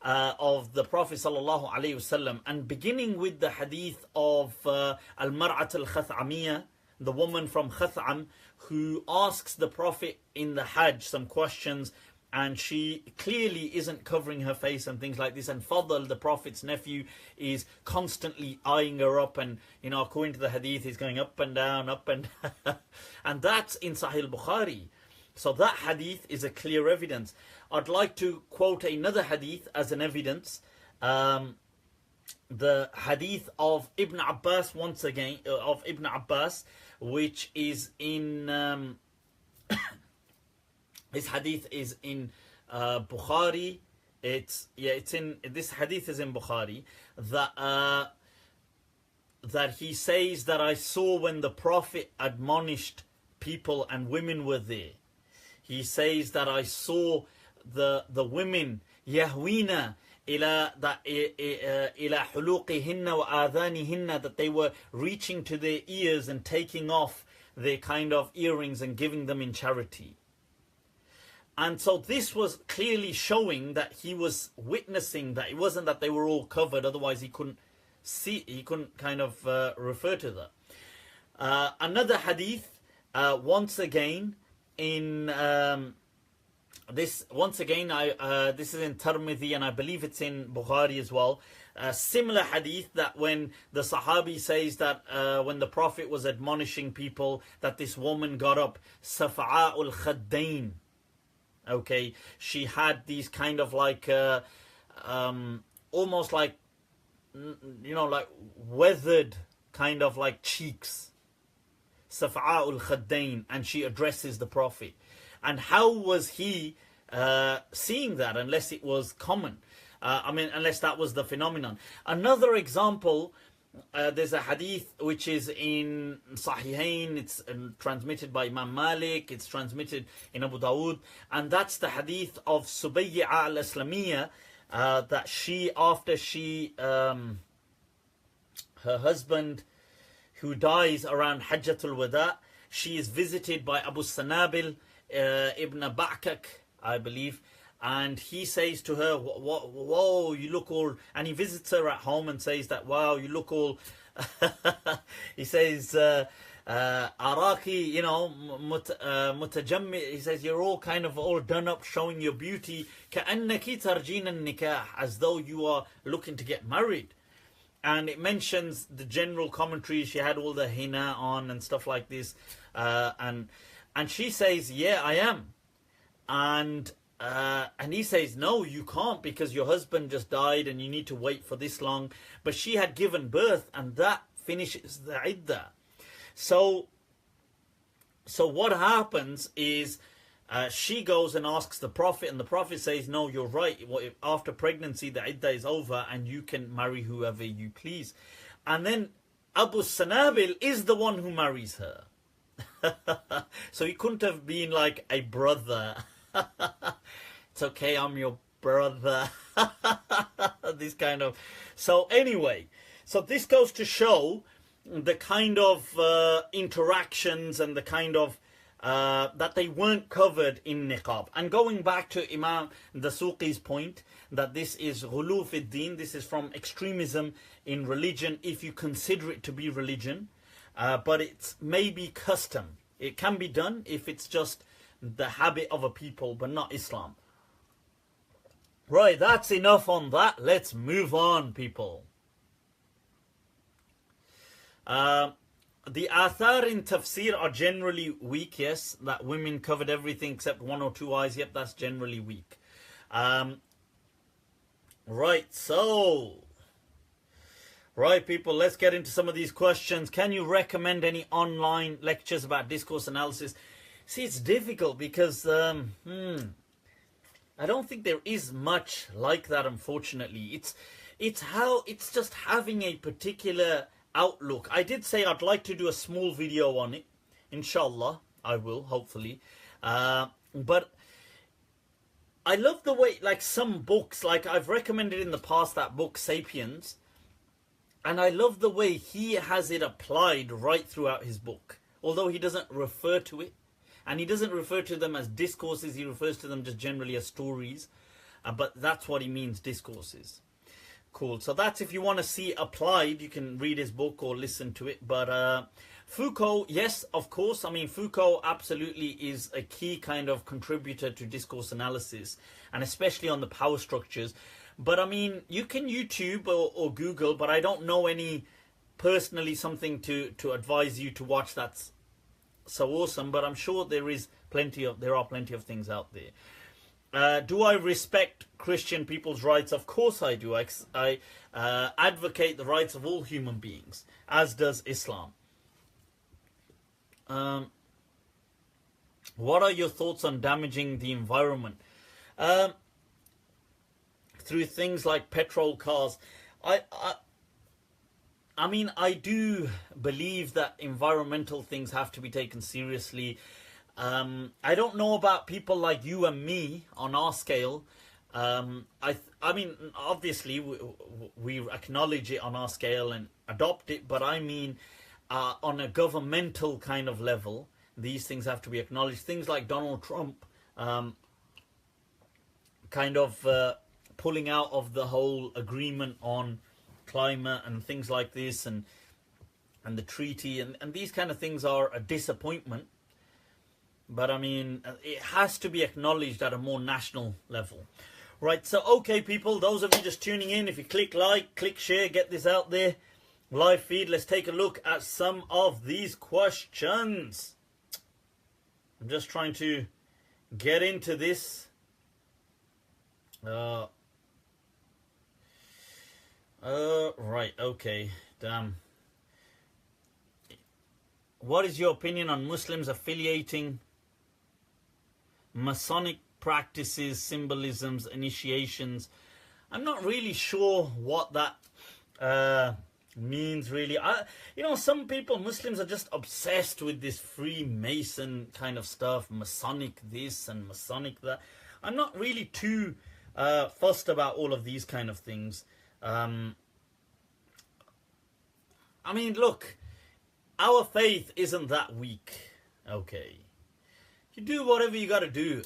Speaker 1: of the Prophet sallallahu alaihi wasallam, and beginning with the hadith of al-mar'at al-khath'amiyya, the woman from Khath'am, who asks the Prophet in the Hajj some questions, and she clearly isn't covering her face and things like this. And Fadl, the Prophet's nephew, is constantly eyeing her up, and, you know, according to the hadith, he's going up and down, up and down. And that's in Sahih Bukhari. So that hadith is a clear evidence. I'd like to quote another hadith as an evidence. The hadith of Ibn Abbas, once again, of Ibn Abbas, which is in... This hadith is in Bukhari. This hadith is in Bukhari, that he says that I saw when the Prophet admonished people and women were there. He says that I saw the women yahwina ila huluqihinna wa adhanihinna, that they were reaching to their ears and taking off their kind of earrings and giving them in charity. And so this was clearly showing that he was witnessing that. It wasn't that they were all covered, otherwise he couldn't see, he couldn't kind of refer to that. Another hadith, once again in this is in Tirmidhi, and I believe it's in Bukhari as well. Similar hadith, that when the Sahabi says that when the Prophet was admonishing people, that this woman got up, Safa'a'ul Khaddain. Okay, she had these kind of like almost like, you know, like weathered kind of like cheeks, Safa'a'ul Khaddain, and she addresses the Prophet. And how was he seeing that, unless it was common? Unless that was the phenomenon. Another example, there's a hadith which is in Sahihain. It's transmitted by Imam Malik. It's transmitted in Abu Dawood, and that's the hadith of Subayya al-Islamiyya, that she, after she, her husband, who dies around Hajjatul Wada, she is visited by Abu Sanabil ibn Ba'kak, I believe. And he says to her, whoa, you look all... And he visits her at home and says that, wow, you look all... He says, Araki, you know, mutajammi. He says, you're all kind of all done up, showing your beauty. كَأَنَّكِ تَرْجِينَ النِّكَاحِ, as though you are looking to get married. And it mentions the general commentary. She had all the henna on and stuff like this. And she says, yeah, I am. And he says, no, you can't, because your husband just died and you need to wait for this long. But she had given birth, and that finishes the iddah. So what happens is she goes and asks the Prophet, and the Prophet says, no, you're right. After pregnancy, the iddah is over and you can marry whoever you please. And then Abu Sanabil is the one who marries her. So he couldn't have been like a brother. It's okay, I'm your brother. This kind of... So anyway, so this goes to show the kind of interactions and the kind of that they weren't covered in niqab. And going back to Imam Dasuqi's point, that this is ghulu fi din, this is from extremism in religion, if you consider it to be religion, but it's maybe custom. It can be done if it's just the habit of a people, but not Islam. Right, that's enough on that. Let's move on, people. The athar in tafsir are generally weak, yes. That women covered everything except one or two eyes, yep, that's generally weak. Right, so... Right, people, let's get into some of these questions. Can you recommend any online lectures about discourse analysis? See, it's difficult because I don't think there is much like that, unfortunately. It's just having a particular outlook. I did say I'd like to do a small video on it. Inshallah, I will, hopefully. But I love the way, like some books, like I've recommended in the past that book, Sapiens. And I love the way he has it applied right throughout his book. Although he doesn't refer to it. And he doesn't refer to them as discourses. He refers to them just generally as stories. But that's what he means, discourses. Cool. So that's, if you want to see applied, you can read his book or listen to it. But Foucault, yes, of course. I mean, Foucault absolutely is a key kind of contributor to discourse analysis. And especially on the power structures. But I mean, you can YouTube or Google, but I don't know any personally something to advise you to watch that's so awesome. But I'm sure there are plenty of things out there. Do I respect Christian people's rights? Of course I do. I advocate the rights of all human beings, as does Islam. What are your thoughts on damaging the environment? Through things like petrol cars. I mean, I do believe that environmental things have to be taken seriously. I don't know about people like you and me on our scale. I mean, obviously, we acknowledge it on our scale and adopt it, but I mean, on a governmental kind of level, these things have to be acknowledged. Things like Donald Trump kind of pulling out of the whole agreement on climate and things like this, and the treaty, and these kind of things are a disappointment. But I mean, it has to be acknowledged at a more national level. Right, so okay people, those of you just tuning in, if you click like, click share, get this out there, live feed, let's take a look at some of these questions. I'm just trying to get into this. Right, okay, damn. What is your opinion on Muslims affiliating Masonic practices, symbolisms, initiations? I'm not really sure what that means, really. Some people, Muslims, are just obsessed with this Freemason kind of stuff, Masonic this and Masonic that. I'm not really too fussed about all of these kind of things. I mean, look, our faith isn't that weak, okay? You do whatever you gotta do.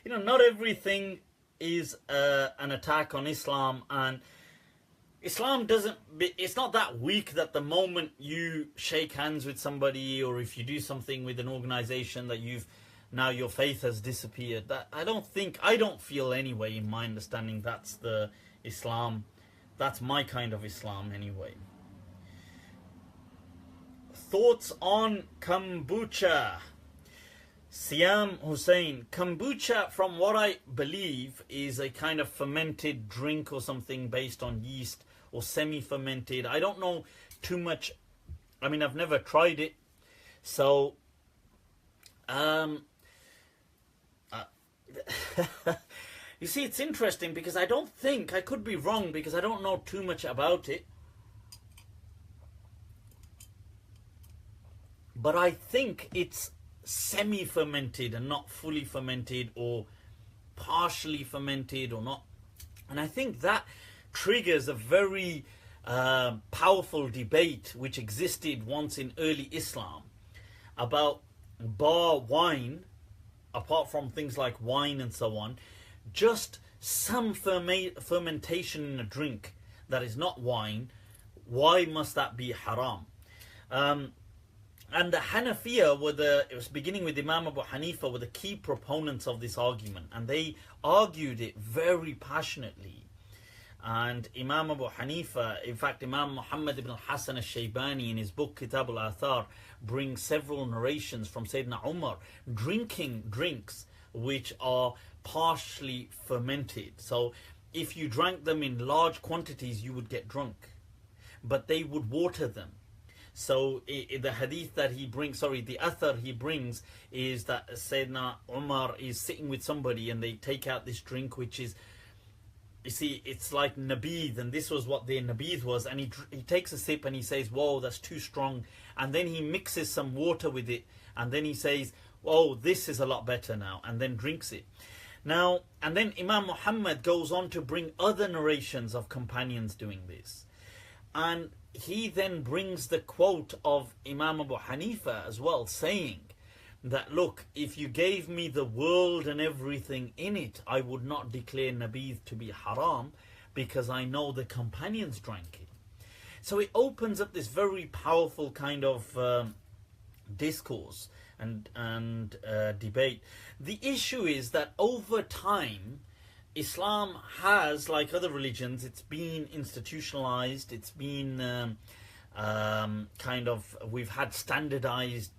Speaker 1: Not everything is an attack on Islam, and Islam it's not that weak that the moment you shake hands with somebody, or if you do something with an organization that now your faith has disappeared. That I don't feel anyway, in my understanding, that's the Islam. That's my kind of Islam anyway. Thoughts on kombucha? Siam Hussein. Kombucha, from what I believe, is a kind of fermented drink or something based on yeast, or semi-fermented. I don't know too much. I mean, I've never tried it. So, you see, it's interesting because I could be wrong because I don't know too much about it. But I think it's semi-fermented and not fully fermented, or partially fermented or not. And I think that triggers a very powerful debate which existed once in early Islam about bar wine, apart from things like wine and so on, just some fermentation in a drink that is not wine. Why must that be haram? And the Hanafiya it was beginning with Imam Abu Hanifa, were the key proponents of this argument, and they argued it very passionately. And Imam Abu Hanifa, in fact, Imam Muhammad ibn al-Hasan al-Shaybani in his book Kitab al-Athar brings several narrations from Sayyidina Umar drinking drinks which are partially fermented. So if you drank them in large quantities, you would get drunk, but they would water them. So the hadith that he brings, the athar he brings, is that Sayyidina Umar is sitting with somebody and they take out this drink which is, you see, it's like nabidh, and this was what their nabidh was, and he takes a sip and he says, whoa, that's too strong, and then he mixes some water with it, and then he says, whoa, this is a lot better now, and then drinks it. Now, and then Imam Muhammad goes on to bring other narrations of companions doing this, and he then brings the quote of Imam Abu Hanifa as well, saying that, look, if you gave me the world and everything in it, I would not declare nabidh to be haram, because I know the companions drank it. So it opens up this very powerful kind of discourse and debate. The issue is that over time, Islam has, like other religions, it's been institutionalized, it's been we've had standardized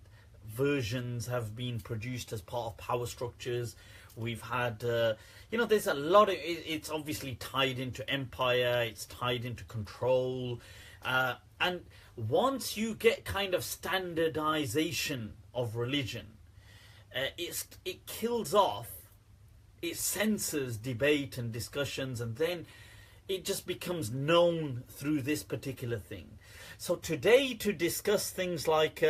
Speaker 1: versions have been produced as part of power structures. We've had, there's a lot of, it's obviously tied into empire, it's tied into control. And once you get kind of standardization of religion, it kills off, it censors debate and discussions, and then it just becomes known through this particular thing. So today, to discuss things like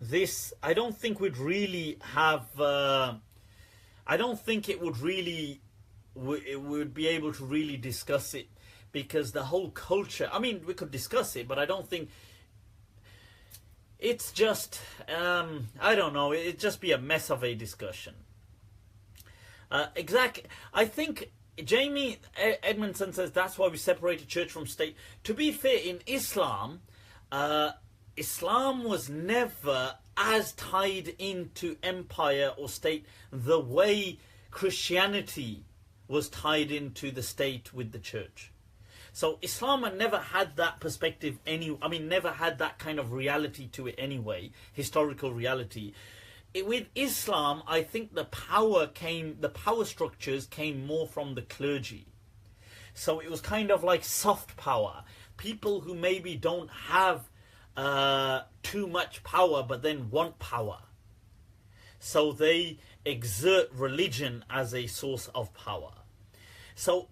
Speaker 1: this, I don't think we'd really have, I don't think it would really, it would be able to really discuss it, because the whole culture, I mean, we could discuss it, but I don't think, it's just, I don't know, it'd just be a mess of a discussion. Exactly. I think Jamie Edmondson says that's why we separated church from state. To be fair, in Islam, Islam was never as tied into empire or state the way Christianity was tied into the state with the church. So Islam had never had that perspective never had that kind of reality to it anyway, historical reality. With Islam, I think the power structures came more from the clergy. So it was kind of like soft power. People who maybe don't have too much power but then want power. So they exert religion as a source of power. So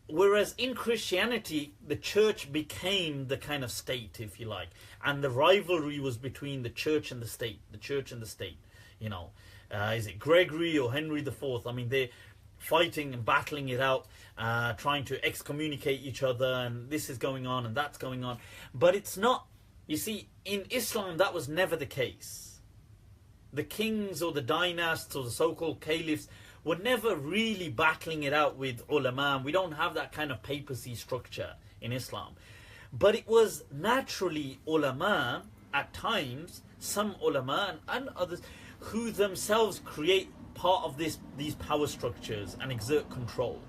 Speaker 1: whereas in Christianity, the church became the kind of state, if you like. And the rivalry was between the church and the state. The church and the state. Is it Gregory or Henry IV? I mean, they're fighting and battling it out, trying to excommunicate each other, and this is going on and that's going on. But it's not, you see, in Islam that was never the case. The kings or the dynasts or the so-called caliphs were never really battling it out with ulama. We don't have that kind of papacy structure in Islam. But it was naturally ulama at times, some ulama and others, who themselves create part of these power structures and exert control.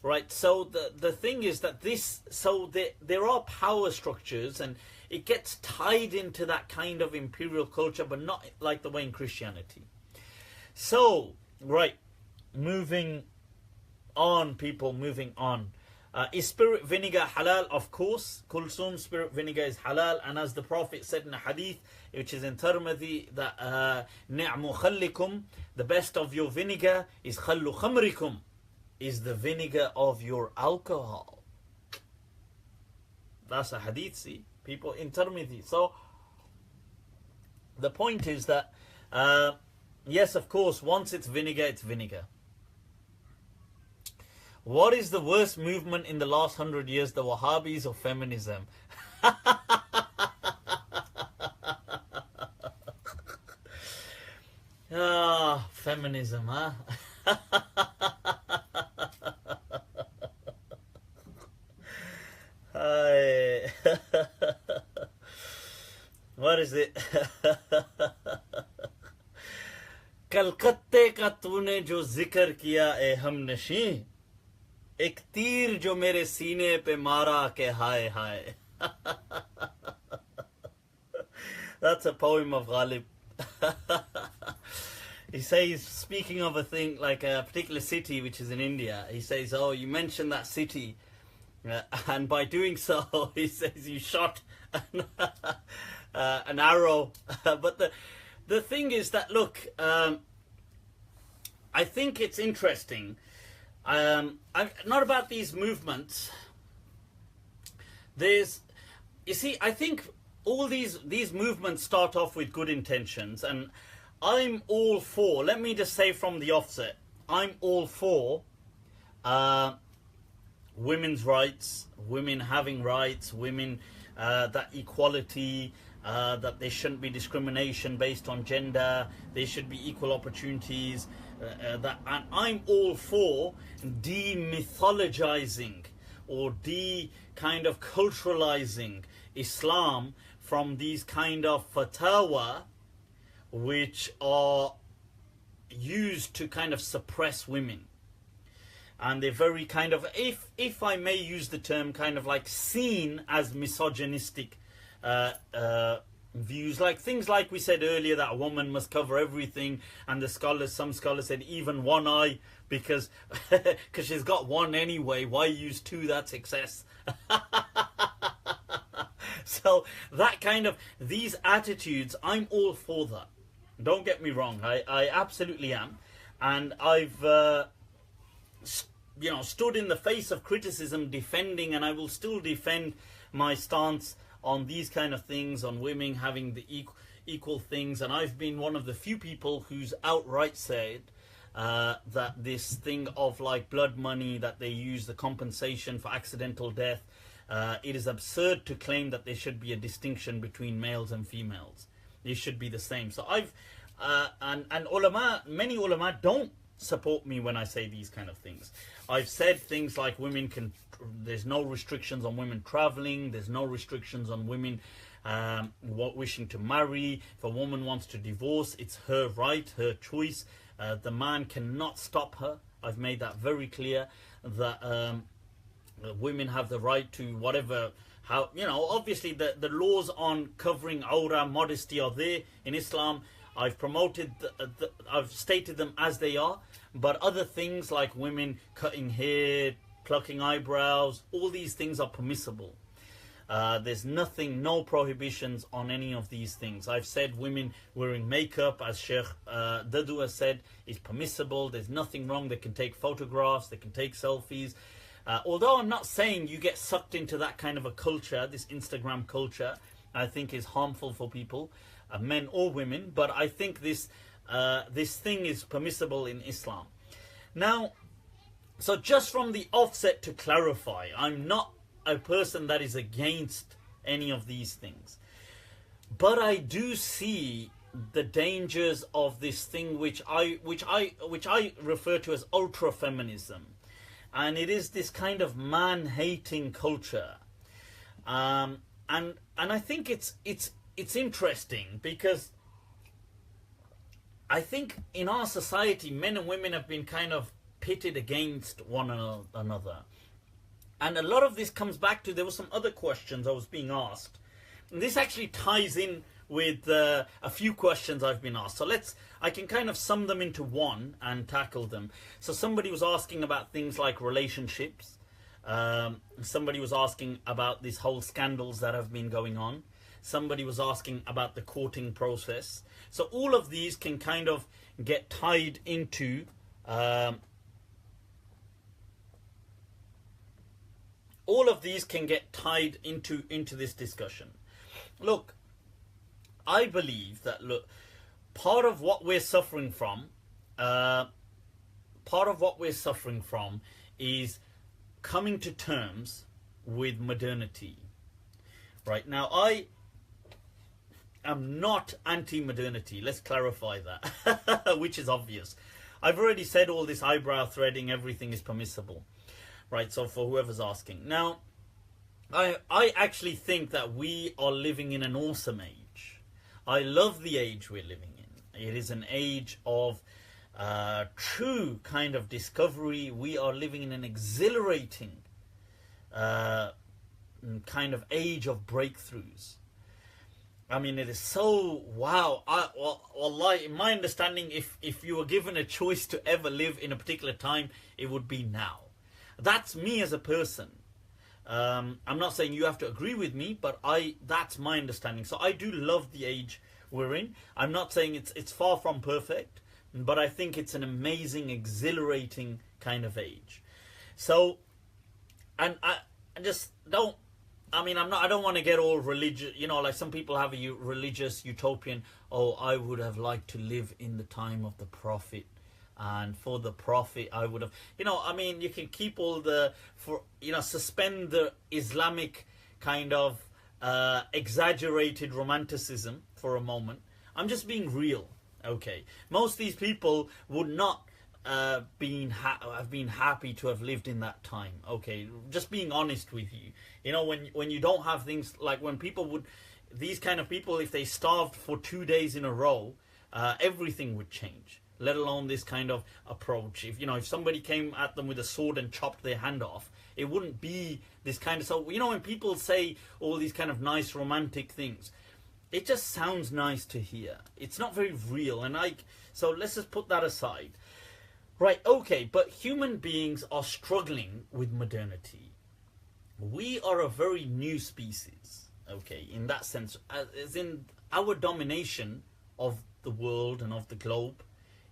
Speaker 1: Right, so the thing is that there are power structures, and it gets tied into that kind of imperial culture, but not like the way in Christianity. So, right, moving on, people, moving on. Is spirit vinegar halal? Of course, kulsum, spirit vinegar, is halal. And as the Prophet said in a hadith, which is in Tirmidhi, that ni'mu khallikum, the best of your vinegar is khallu khamrikum, is the vinegar of your alcohol. That's a hadith, see, people, in Tirmidhi. So the point is that yes, of course, once it's vinegar, it's vinegar. What is the worst movement in the last 100 years, the Wahhabis or feminism? Feminism, huh? What is it? कलकत्ते का तूने जो जिक्र किया ए हम नशी, एक तीर जो मेरे सीने पे मारा के हाय हाय. That's a poem of Ghalib. He says, speaking of a thing like a particular city which is in India, he says, oh, you mentioned that city, and by doing so, he says you shot an arrow. But the thing is that, look, I think it's interesting. Not about these movements. You see, I think all these movements start off with good intentions, and I'm all for, let me just say from the offset, I'm all for women's rights, women having rights, women, that equality, that there shouldn't be discrimination based on gender, there should be equal opportunities, and I'm all for demythologizing or kind of culturalizing Islam from these kind of fatwa which are used to kind of suppress women. And they're very kind of, if I may use the term, kind of like seen as misogynistic views, like things like we said earlier, that a woman must cover everything, and some scholars said even one eye, because she's got one anyway, why use two, that's excess. So that kind of, these attitudes, I'm all for that. Don't get me wrong, I absolutely am. And I've stood in the face of criticism defending, and I will still defend my stance on these kind of things, on women having the equal things. And I've been one of the few people who's outright said that this thing of like blood money that they use, the compensation for accidental death, it is absurd to claim that there should be a distinction between males and females. They should be the same. So and many ulama don't support me when I say these kind of things. I've said things like there's no restrictions on women traveling, there's no restrictions on women wishing to marry. If a woman wants to divorce, it's her right, her choice. The man cannot stop her. I've made that very clear, that women have the right to whatever, obviously the laws on covering awra, modesty are there in Islam. I've promoted, I've stated them as they are, but other things like women cutting hair, plucking eyebrows, all these things are permissible. There's no prohibitions on any of these things. I've said women wearing makeup, as Sheikh Dadu has said, is permissible. There's nothing wrong. They can take photographs, they can take selfies. Although I'm not saying you get sucked into that kind of a culture, this Instagram culture, I think is harmful for people, men or women, but I think this thing is permissible in Islam. Now, so just from the offset to clarify, I'm not a person that is against any of these things, but I do see the dangers of this thing which I refer to as ultra feminism, and it is this kind of man-hating culture, and I think it's interesting, because I think in our society men and women have been kind of pitted against one another. And a lot of this comes back to, there were some other questions I was being asked. And this actually ties in with a few questions I've been asked. So I can kind of sum them into one and tackle them. So somebody was asking about things like relationships. Somebody was asking about these whole scandals that have been going on. Somebody was asking about the courting process. So all of these can kind of get tied into this discussion. Look, I believe that part of what we're suffering from is coming to terms with modernity. Right now, I am not anti-modernity. Let's clarify that, which is obvious. I've already said all this eyebrow threading, everything is permissible. Right, so for whoever's asking. Now, I actually think that we are living in an awesome age. I love the age we're living in. It is an age of true kind of discovery. We are living in an exhilarating kind of age of breakthroughs. I mean, it is so wow. Wallahi, in my understanding, if you were given a choice to ever live in a particular time, it would be now. That's me as a person. I'm not saying you have to agree with me, but that's my understanding. So I do love the age we're in. I'm not saying it's far from perfect, but I think it's an amazing, exhilarating kind of age. So, and I just don't. I mean, I don't want to get all religious. You know, like some people have a religious utopian. Oh, I would have liked to live in the time of the Prophet, and for the Prophet, I would have. You know, I mean, you can keep all suspend the Islamic kind of exaggerated romanticism for a moment. I'm just being real. Okay, most of these people would not have been happy to have lived in that time. Okay, just being honest with you. You know, when you don't have things like when people these kind of people, if they starved for 2 days in a row, everything would change. Let alone this kind of approach. If somebody came at them with a sword and chopped their hand off, it wouldn't be this kind of. So when people say all these kind of nice romantic things, it just sounds nice to hear. It's not very real, so let's just put that aside. Right, okay, but human beings are struggling with modernity. We are a very new species, okay, in that sense, as in our domination of the world and of the globe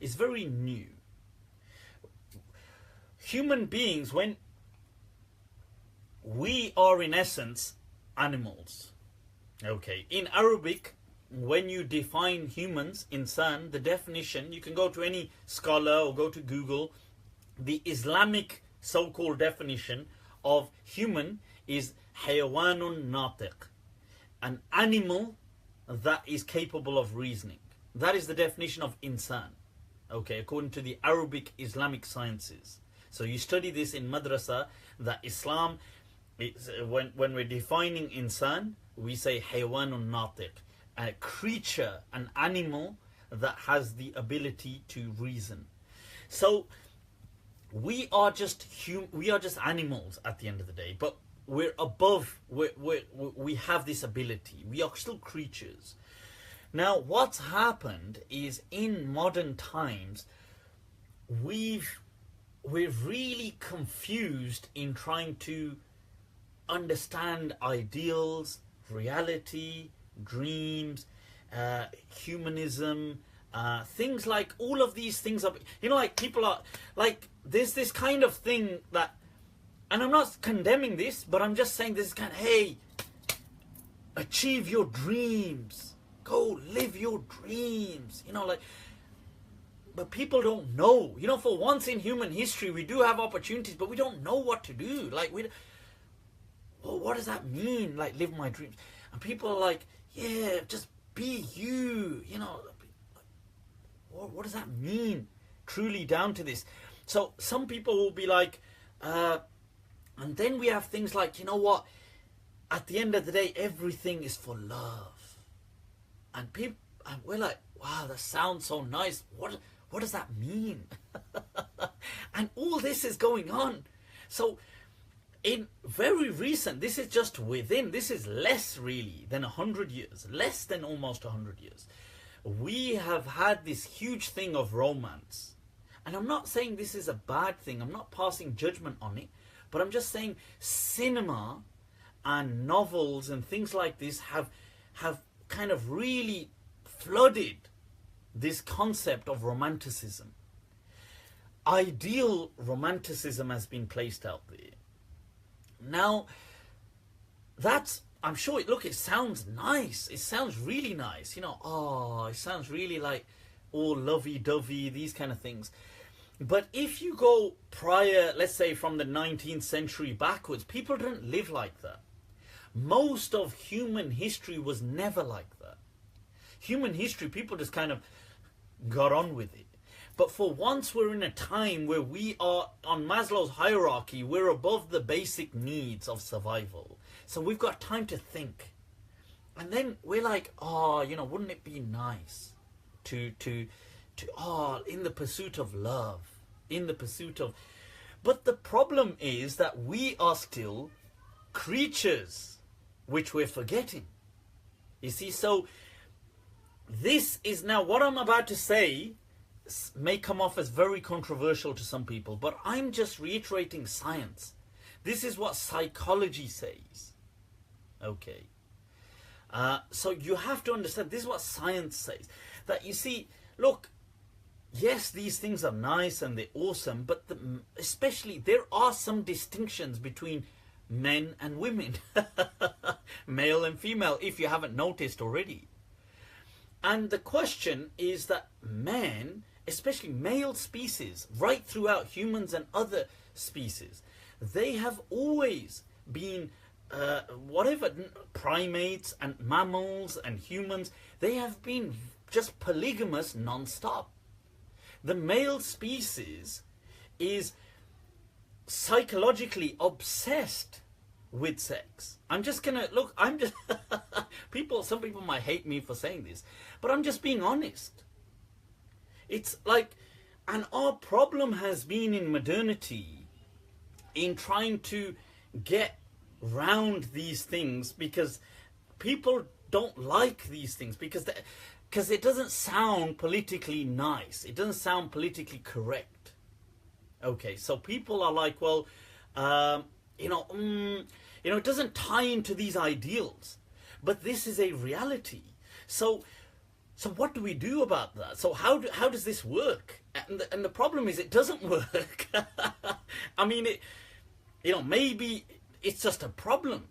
Speaker 1: is very new. Human beings, when we are in essence animals, okay, in Arabic, when you define humans, insan, the definition, you can go to any scholar or go to Google, the Islamic so-called definition of human is hayawanun natiq, an animal that is capable of reasoning. That is the definition of insan, okay, according to the Arabic Islamic sciences. So you study this in madrasa, that Islam, when we're defining insan, we say hayawanun natiq, a creature, an animal that has the ability to reason. So we are just animals at the end of the day, but we're above. We have this ability. We are still creatures. Now, what's happened is in modern times, we're really confused in trying to understand ideals, reality, dreams, humanism, things like all of these things are, like people are like, there's this kind of thing that, and I'm not condemning this, but I'm just saying this is kind of, hey, achieve your dreams, go live your dreams, but people don't know, for once in human history, we do have opportunities, but we don't know what to do. Well, what does that mean? Like, live my dreams. And people are like, yeah, just be you, what does that mean? Truly down to this. So some people will be like, and then we have things like, what? At the end of the day, everything is for love. And we're like, wow, that sounds so nice. What does that mean? And all this is going on. So in very recent, this is just within, this is less really than 100 years, less than almost 100 years. We have had this huge thing of romance. And I'm not saying this is a bad thing. I'm not passing judgment on it. But I'm just saying cinema and novels and things like this have kind of really flooded this concept of romanticism. Ideal romanticism has been placed out there. Now, I'm sure, it sounds nice. It sounds really nice. It sounds really like all lovey-dovey, these kind of things. But if you go prior, let's say from the 19th century backwards, people didn't live like that. Most of human history was never like that. Human history, people just kind of got on with it. But for once, we're in a time where we are, on Maslow's hierarchy, we're above the basic needs of survival. So we've got time to think. And then we're like, wouldn't it be nice to in the pursuit of love, but the problem is that we are still creatures, which we're forgetting. You see, so this is now what I'm about to say may come off as very controversial to some people, but I'm just reiterating science. This is what psychology says. Okay. So you have to understand, this is what science says. That you see, look, yes, these things are nice and they're awesome, but especially there are some distinctions between men and women, male and female, if you haven't noticed already. And the question is that men, especially male species, right throughout humans and other species, they have always been, primates and mammals and humans, they have been just polygamous non-stop. The male species is psychologically obsessed with sex. I'm just gonna look, I'm just some people might hate me for saying this, but I'm just being honest. It's like, and our problem has been in modernity in trying to get round these things, because people don't like these things because it doesn't sound politically nice. It doesn't sound politically correct. Okay, so people are like, well, it doesn't tie into these ideals, but this is a reality. So what do we do about that? So how does this work? And the problem is it doesn't work. I mean, maybe it's just a problem.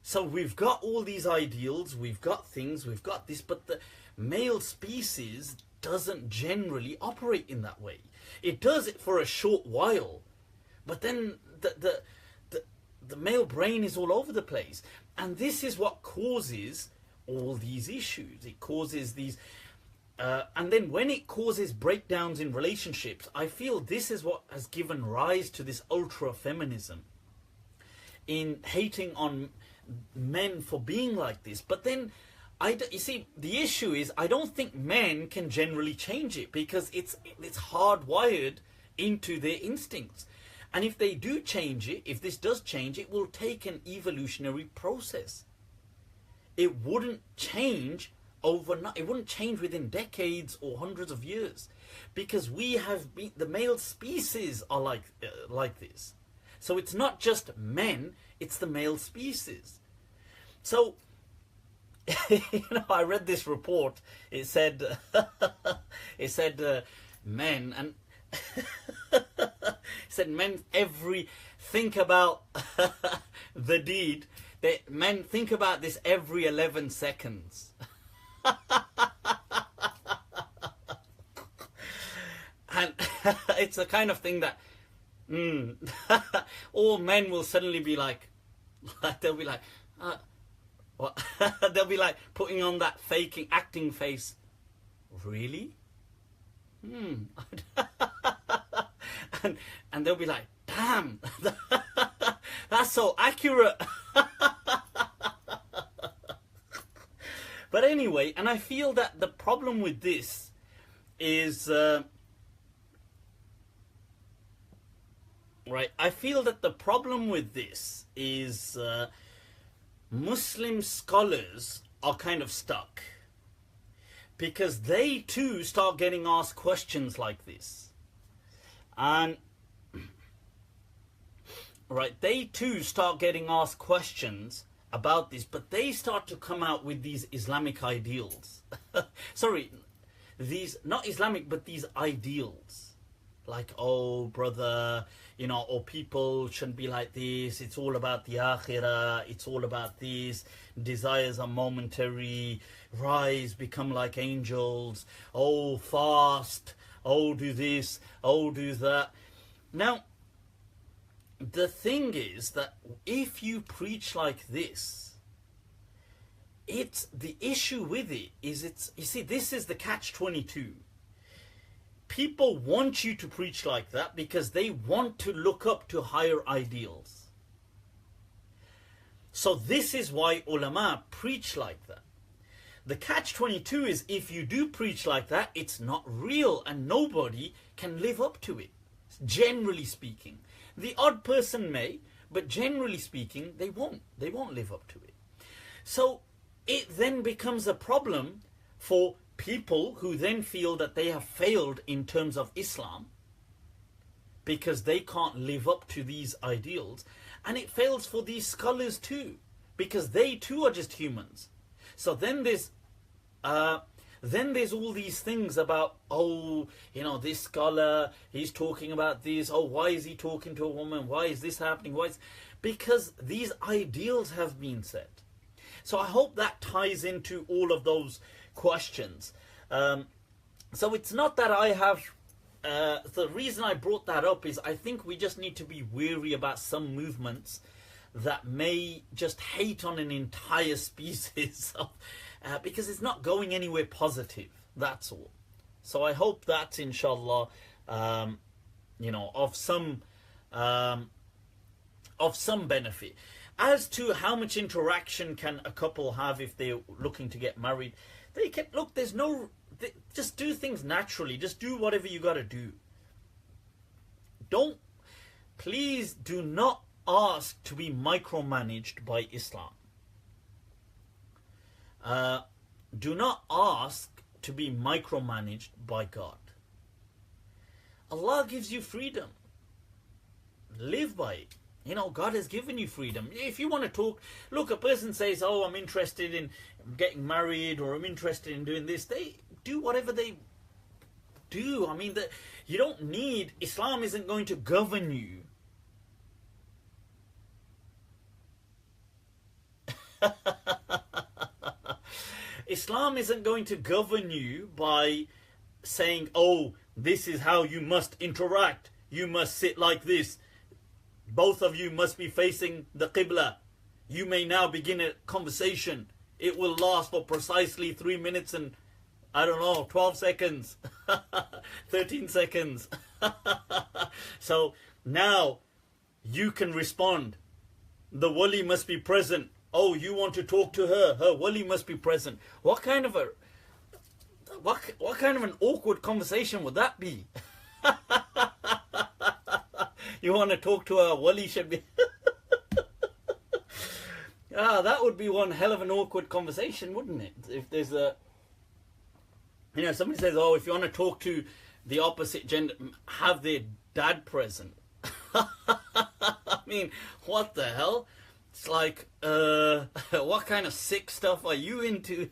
Speaker 1: So we've got all these ideals, we've got things, we've got this, but the male species doesn't generally operate in that way. It does it for a short while, but then the male brain is all over the place. And this is what causes all these issues. It causes these, and then when it causes breakdowns in relationships, I feel this is what has given rise to this ultra-feminism, in hating on men for being like this. But then, you see, the issue is I don't think men can generally change it, because it's hardwired into their instincts. And if they do change it, if this does change, it will take an evolutionary process. It wouldn't change overnight. It wouldn't change within decades or hundreds of years, because the male species are like this. So it's not just men, it's the male species. So, I read this report. It said, men, and it said men think about the deed. Men think about this every 11 seconds. And it's the kind of thing that all men will suddenly be like they'll be like, what? They'll be like putting on that acting face. Really? And they'll be like, damn, that's so accurate. But anyway, and I feel that the problem with this is I feel that the problem with this is Muslim scholars are kind of stuck, because they too start getting asked questions like this. And they too start getting asked questions about this, but they start to come out with these Islamic ideals. Sorry, these, not Islamic, but these ideals. Like, oh, brother, or people shouldn't be like this. It's all about the akhirah. It's all about this. Desires are momentary. Rise, become like angels. Oh, fast. Oh, do this. Oh, do that. Now, the thing is that if you preach like this, the issue with it is you see, this is the catch-22. People want you to preach like that because they want to look up to higher ideals. So this is why ulama preach like that. the catch-22 is, if you do preach like that, it's not real and nobody can live up to it, generally speaking. The odd person may, but generally speaking, they won't live up to it. So it then becomes a problem for people who then feel that they have failed in terms of Islam because they can't live up to these ideals. And it fails for these scholars too, because they too are just humans. So then there's all these things about, oh, you know, this scholar, he's talking about this. Oh, why is he talking to a woman? Why is this happening? Because these ideals have been set. So I hope that ties into all of those questions. So it's not that I have... the reason I brought that up is I think we just need to be wary about some movements that may just hate on an entire species of, because it's not going anywhere positive, that's all. So I hope that's, inshallah, you know, of some benefit. As to how much interaction can a couple have if they're looking to get married, they can, look, there's no, just do things naturally. Just do whatever you got to do. Please do not ask to be micromanaged by Islam. Do not ask to be micromanaged by God. Allah gives you freedom. Live by it. You know, God has given you freedom. If you want to talk, look, a person says, oh, I'm interested in getting married, or I'm interested in doing this. They do whatever they do. I mean, you don't need, Islam isn't going to govern you. Islam isn't going to govern you by saying, oh, this is how you must interact. You must sit like this. Both of you must be facing the Qibla. You may now begin a conversation. It will last for precisely 3 minutes and, I don't know, 12 seconds. 13 seconds. So now you can respond. The wali must be present. Oh, you want to talk to her. Her wali must be present. What kind of an awkward conversation would that be? You want to talk to a wali should be... that would be one hell of an awkward conversation, wouldn't it? If there's a... You know, somebody says, oh, if you want to talk to the opposite gender, have their dad present. I mean, what the hell? It's like, what kind of sick stuff are you into?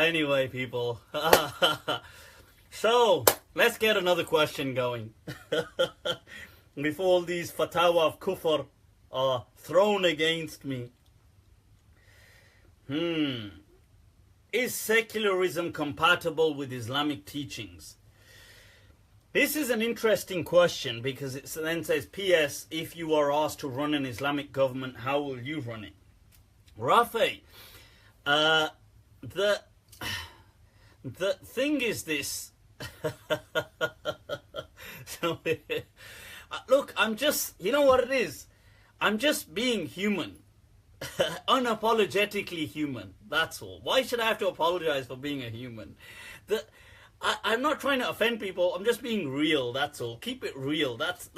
Speaker 1: Anyway, people. So, let's get another question going. Before all these fatwa of kufr are thrown against me. Is secularism compatible with Islamic teachings? This is an interesting question because it then says, P.S. If you are asked to run an Islamic government, how will you run it? Rafi, the thing is this. So, look, I'm just, you know what it is? I'm just being human. Unapologetically human. That's all. Why should I have to apologize for being a human? I'm not trying to offend people. I'm just being real. That's all. Keep it real. That's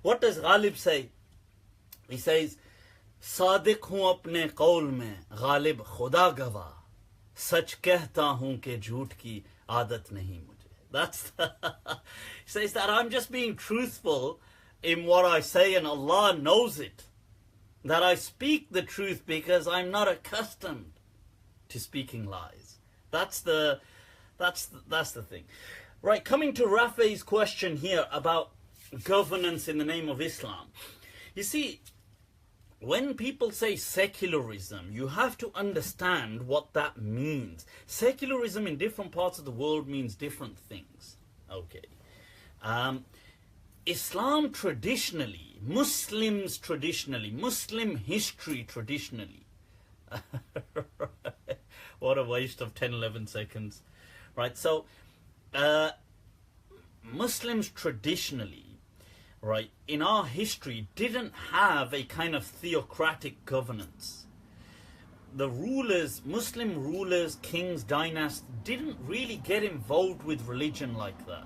Speaker 1: what does Ghalib say? He says, "Sadiq hu apne qawl mein, Ghalib khuda gawah. Sach kehta hu ke jhoot ki aadat nahi mujhe." That's he says that I'm just being truthful in what I say, and Allah knows it. That I speak the truth because I'm not accustomed to speaking lies. That's the thing. Right, coming to Rafi's question here about governance in the name of Islam. You see, when people say secularism, you have to understand what that means. Secularism in different parts of the world means different things. Okay. Islam traditionally, Muslims traditionally, Muslim history traditionally. What a waste of 10, 11 seconds. Right, so Muslims traditionally, right, in our history didn't have a kind of theocratic governance. The rulers, Muslim rulers, kings, dynasts, didn't really get involved with religion like that.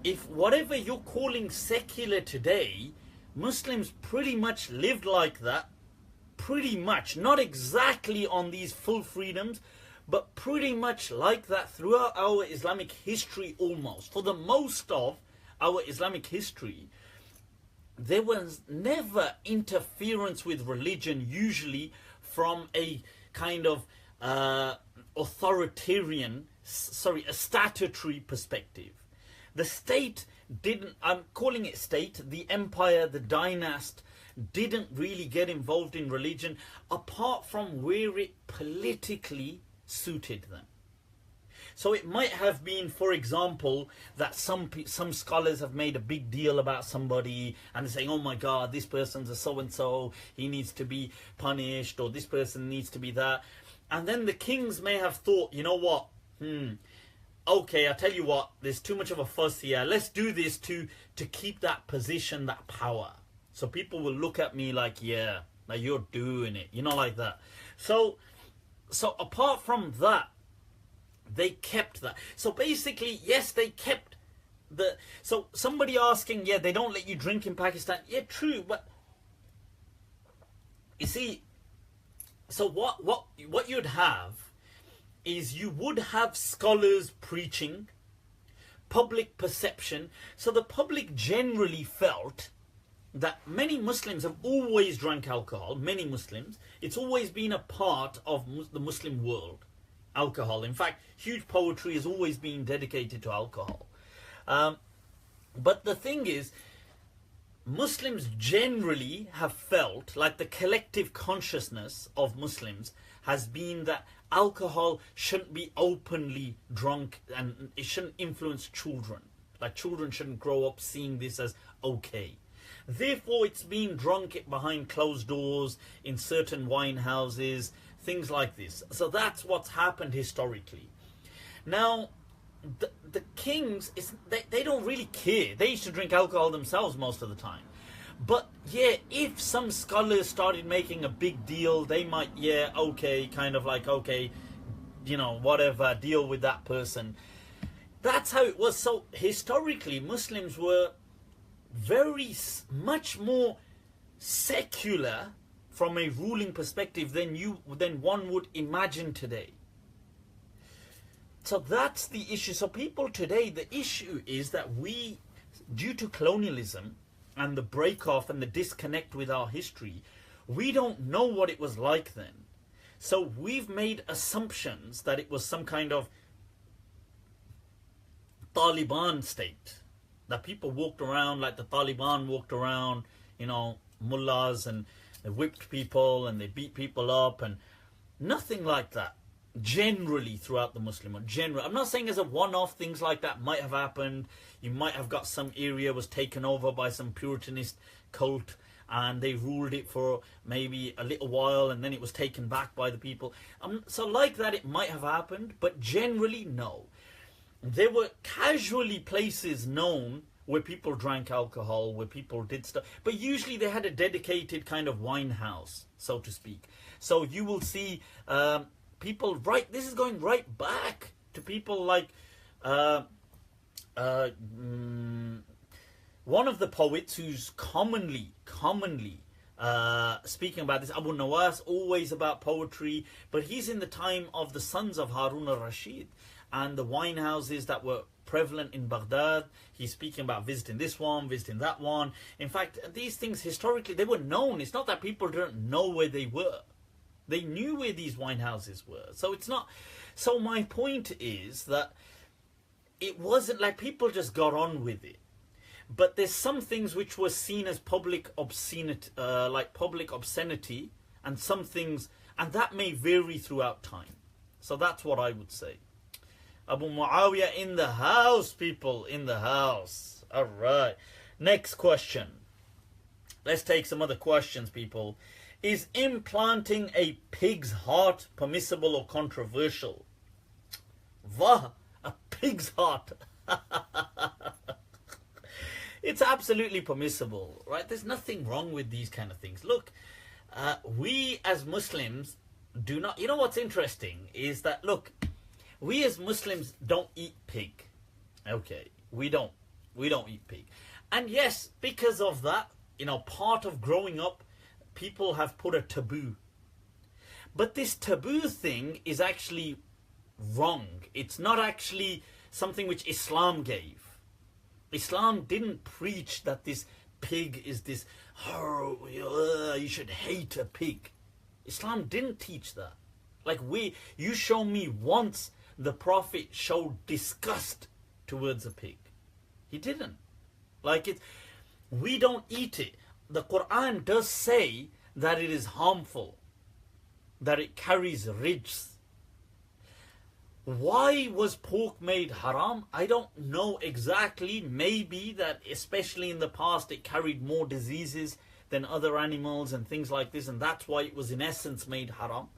Speaker 1: If whatever you're calling secular today, Muslims pretty much lived like that, pretty much, not exactly on these full freedoms, but pretty much like that throughout our Islamic history almost. For the most of our Islamic history, there was never interference with religion, usually from a kind of authoritarian, a statutory perspective. The state didn't, I'm calling it state, the empire, the dynast, didn't really get involved in religion apart from where it politically suited them. So it might have been, for example, that some scholars have made a big deal about somebody and they're saying, oh my God, this person's a so-and-so, he needs to be punished, or this person needs to be that. And then the kings may have thought, you know what, okay, I'll tell you what, there's too much of a fuss here. Let's do this to keep that position, that power. So people will look at me like, yeah, like you're doing it, you know, like that. So apart from that, they kept that. So basically, yes, they kept the... So somebody asking, yeah, they don't let you drink in Pakistan. Yeah, true, but... You see, so what you'd have is you would have scholars preaching, public perception. So the public generally felt that many Muslims have always drank alcohol, many Muslims. It's always been a part of the Muslim world, alcohol. In fact, huge poetry has always been dedicated to alcohol. But the thing is, Muslims generally have felt like the collective consciousness of Muslims has been that alcohol shouldn't be openly drunk and it shouldn't influence children. Like children shouldn't grow up seeing this as okay. Therefore, it's being drunk behind closed doors in certain wine houses, things like this. So that's what's happened historically. Now, the kings, they don't really care. They used to drink alcohol themselves most of the time. But yeah, if some scholars started making a big deal, they might, yeah, okay, kind of like, okay, you know, whatever, deal with that person. That's how it was. So historically, Muslims were very much more secular from a ruling perspective than one would imagine today. So that's the issue. So people today, the issue is that we, due to colonialism and the break off and the disconnect with our history, we don't know what it was like then. So we've made assumptions that it was some kind of Taliban state, that people walked around like the Taliban walked around, you know, mullahs, and they whipped people and they beat people up, and nothing like that. Generally throughout the Muslim world, I'm not saying as a one-off, things like that might have happened. You might have got some area was taken over by some Puritanist cult and they ruled it for maybe a little while and then it was taken back by the people. So like that it might have happened, but generally no. There were casually places known where people drank alcohol, where people did stuff, but usually they had a dedicated kind of wine house, so to speak. So you will see people, right, this is going right back to people like one of the poets who's commonly speaking about this, Abu Nawas, always about poetry, but he's in the time of the sons of Harun al-Rashid and the wine houses that were prevalent in Baghdad. He's speaking about visiting this one, visiting that one. In fact, these things historically, they were known. It's not that people didn't know where they were. They knew where these wine houses were. So it's not... So my point is that it wasn't like people just got on with it. But there's some things which were seen as public obscenity, and some things... And that may vary throughout time. So that's what I would say. Abu Muawiyah in the house, people, in the house. All right. Next question. Let's take some other questions, people. Is implanting a pig's heart permissible or controversial? Wah, a pig's heart. It's absolutely permissible, right? There's nothing wrong with these kind of things. Look, we as Muslims do not, you know what's interesting is that, look, we as Muslims don't eat pig. Okay, we don't eat pig. And yes, because of that, you know, part of growing up, people have put a taboo. But this taboo thing is actually wrong. It's not actually something which Islam gave. Islam didn't preach that this pig is this, oh, you should hate a pig. Islam didn't teach that. Like, you show me once the Prophet showed disgust towards a pig. He didn't. Like, we don't eat it. The Quran does say that it is harmful, that it carries rijs. Why was pork made haram? I don't know exactly. Maybe that, especially in the past, it carried more diseases than other animals and things like this, and that's why it was in essence made haram.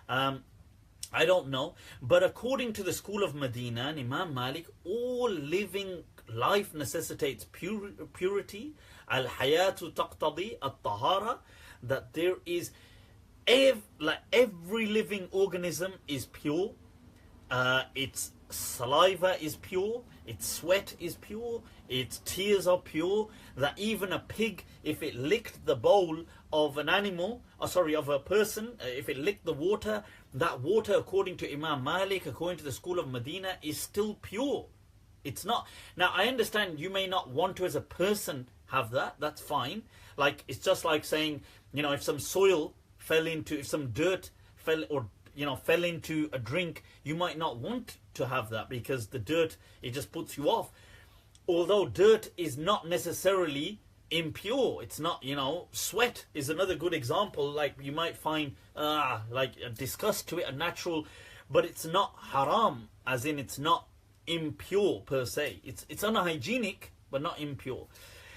Speaker 1: I don't know. But according to the school of Medina and Imam Malik, all living life necessitates purity. Al-hayatu taqtadi at-tahara. That there is, every living organism is pure. Its saliva is pure, its sweat is pure, its tears are pure. That even a pig, if it licked the bowl of an animal, of a person, if it licked the water, that water, according to Imam Malik, according to the school of Medina, is still pure. It's not. Now, I understand you may not want to, as a person, have that. That's fine. Like, it's just like saying, you know, if some dirt fell into a drink, you might not want to have that because the dirt, it just puts you off. Although dirt is not necessarily impure. It's not, sweat is another good example. Like, you might find like a disgust to it, a natural, but it's not haram, as in it's not impure per se. It's unhygienic, but not impure.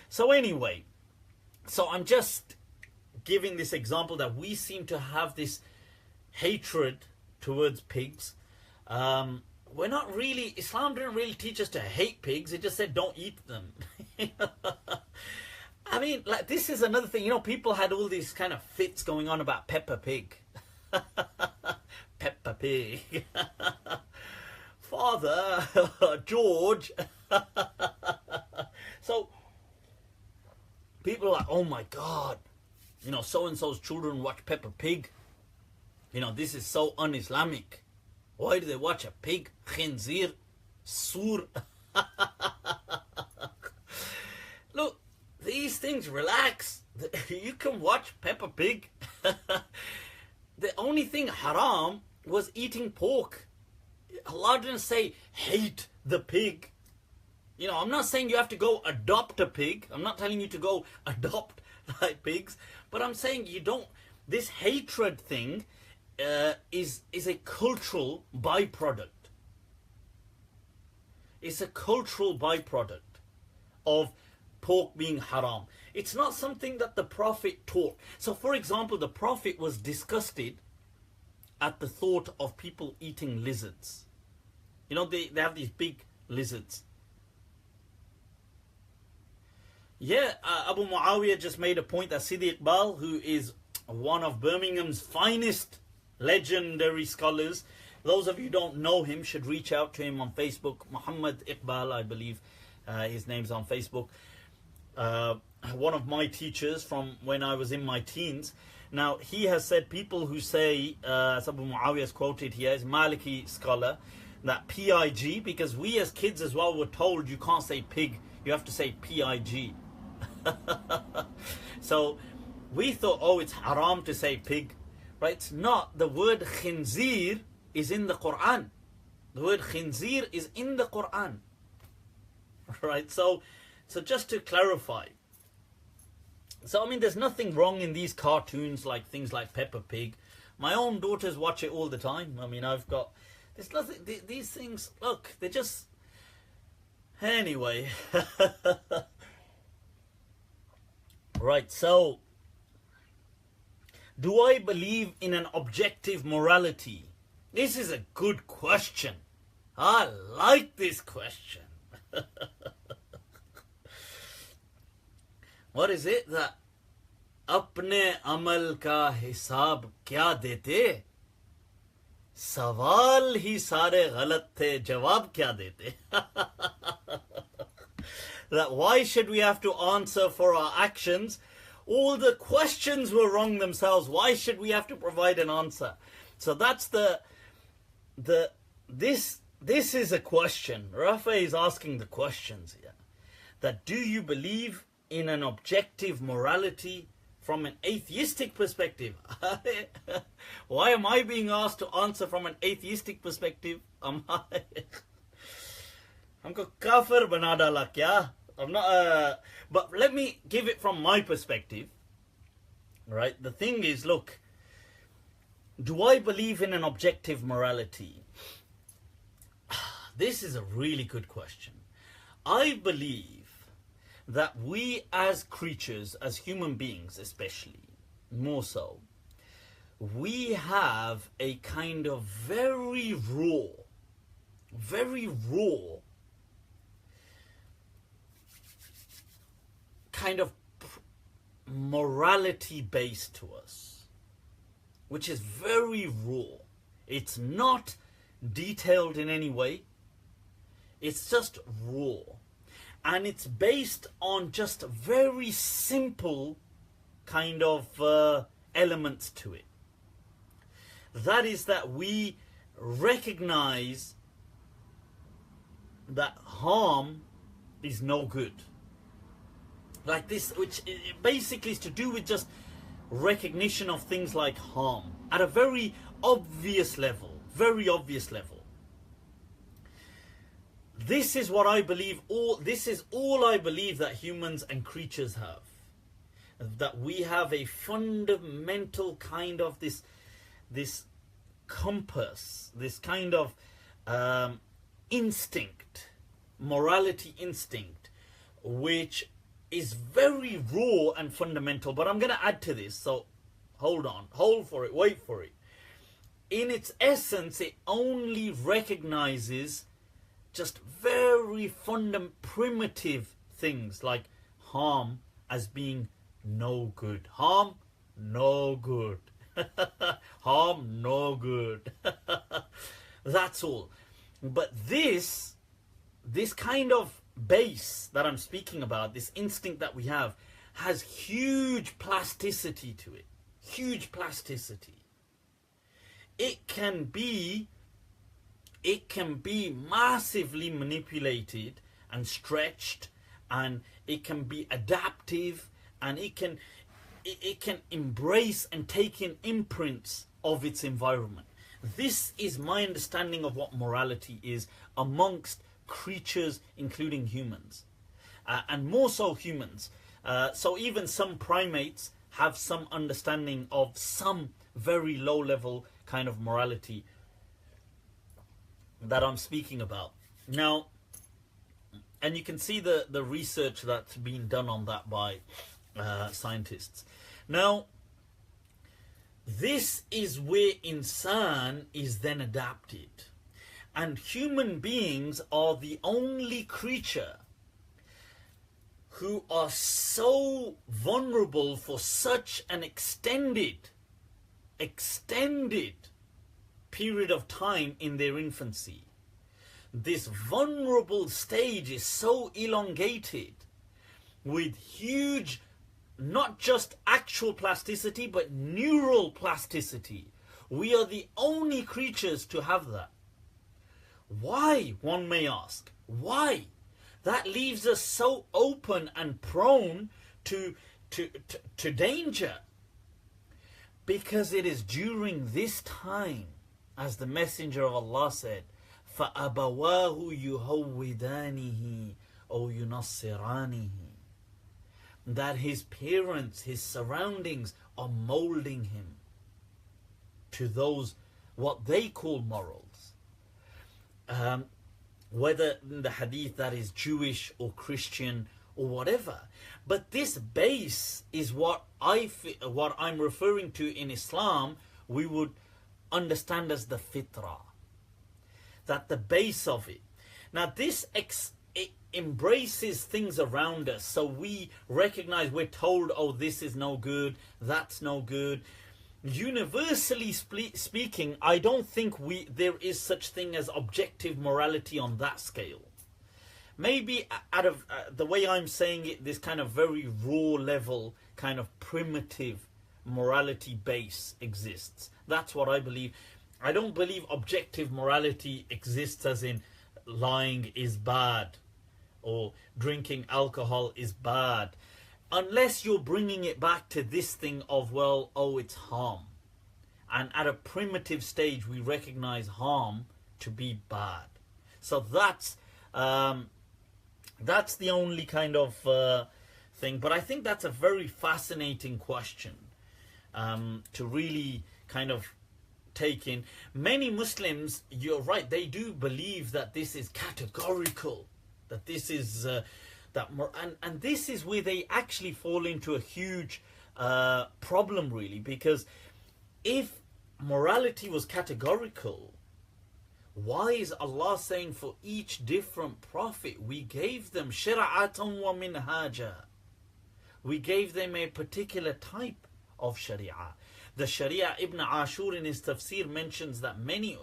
Speaker 1: So anyway, I'm just giving this example that we seem to have this hatred towards pigs. We're not really, Islam didn't really teach us to hate pigs. It just said don't eat them. I mean, like, this is another thing. People had all these kind of fits going on about Peppa Pig. Peppa Pig. Father, George. So people are like, oh my God, so-and-so's children watch Peppa Pig. This is so un-Islamic. Why do they watch a pig? Khinzir, sur. Look, these things, relax. You can watch Peppa Pig. The only thing haram was eating pork. Allah didn't say hate the pig. I'm not saying you have to go adopt a pig. I'm not telling you to go adopt like pigs. But I'm saying this hatred thing is a cultural byproduct. It's a cultural byproduct of pork being haram. It's not something that the Prophet taught. So, for example, the Prophet was disgusted at the thought of people eating lizards. They have these big lizards. Yeah, Abu Muawiyah just made a point that Sidi Iqbal, who is one of Birmingham's finest legendary scholars, those of you who don't know him should reach out to him on Facebook. Muhammad Iqbal, I believe his name's on Facebook. One of my teachers from when I was in my teens. Now, he has said people who say, as Abu Muawiyah is quoted here, is Maliki scholar, that PIG, because we as kids as well were told you can't say pig, you have to say PIG. So we thought, oh, it's haram to say pig. Right? It's not. The word khinzir is in the Quran. The word khinzir is in the Quran. Right? So just to clarify. So, I mean, there's nothing wrong in these cartoons, like things like Peppa Pig. My own daughters watch it all the time. I mean, there's nothing, these things, look, they're just, anyway. Right, so, do I believe in an objective morality? This is a good question. I like this question. what is it? That अपने अमल का हिसाब क्या देते? सवाल ही सारे गलत थे, जवाब क्या देते? That why should we have to answer for our actions? All the questions were wrong themselves. Why should we have to provide an answer? So that's this is a question. Rafa is asking the questions here. That do you believe in an objective morality from an atheistic perspective? Why am I being asked to answer from an atheistic perspective? हमको kafir बना डाला क्या? I'm not. But let me give it from my perspective. Right? The thing is, look. Do I believe in an objective morality? This is a really good question. I believe that we as creatures, as human beings especially, more so, we have a kind of very raw kind of morality based to us, which is very raw. It's not detailed in any way. It's just raw. And it's based on just very simple kind of elements to it. That is that we recognize that harm is no good. Like this, which basically is to do with just recognition of things like harm at a very obvious level. Very obvious level. This is what I believe. This is all I believe that humans and creatures have. That we have a fundamental kind of this compass, this kind of instinct, morality instinct, which is very raw and fundamental. But I'm going to add to this, so hold on, hold for it, wait for it. In its essence, it only recognizes just very primitive things like harm as being no good. Harm, no good. Harm, no good. That's all. But this kind of base that I'm speaking about, this instinct that we have, has huge plasticity to it. Huge plasticity. It can be massively manipulated and stretched, and it can be adaptive, and it can embrace and take in imprints of its environment. This is my understanding of what morality is amongst creatures, including humans, and more so humans. So even some primates have some understanding of some very low level kind of morality that I'm speaking about. Now, and you can see the research that's been done on that by scientists. Now, this is where insan is then adapted. And human beings are the only creature who are so vulnerable for such an extended period of time in their infancy. This vulnerable stage is so elongated with huge, not just actual plasticity, but neural plasticity. We are the only creatures to have that. Why, one may ask? Why? That leaves us so open and prone to danger. Because it is during this time, as the Messenger of Allah said, فَأَبَوَاهُ يُهَوِّدَانِهِ أَوْ يُنَصِّرَانِهِ, that his parents, his surroundings are molding him to those, what they call morals. Whether in the hadith that is Jewish or Christian or whatever. But this base is what I'm referring to in Islam, we would understand as the fitrah. That the base of it. Now this it embraces things around us. So we recognize, we're told, oh, this is no good, that's no good. Universally speaking, I don't think there is such thing as objective morality on that scale. Maybe out of the way I'm saying it, this kind of very raw level, kind of primitive morality base exists. That's what I believe. I don't believe objective morality exists as in lying is bad or drinking alcohol is bad, unless you're bringing it back to this thing of, well, oh, it's harm. And at a primitive stage, we recognize harm to be bad. So that's the only kind of thing. But I think that's a very fascinating question to really kind of take in. Many Muslims, you're right, they do believe that this is categorical, that this is and this is where they actually fall into a huge problem, really, because if morality was categorical, why is Allah saying for each different prophet we gave them shira'atan wa minhaja? We gave them a particular type of sharia. The Sharia, Ibn Ashur in his tafsir mentions that many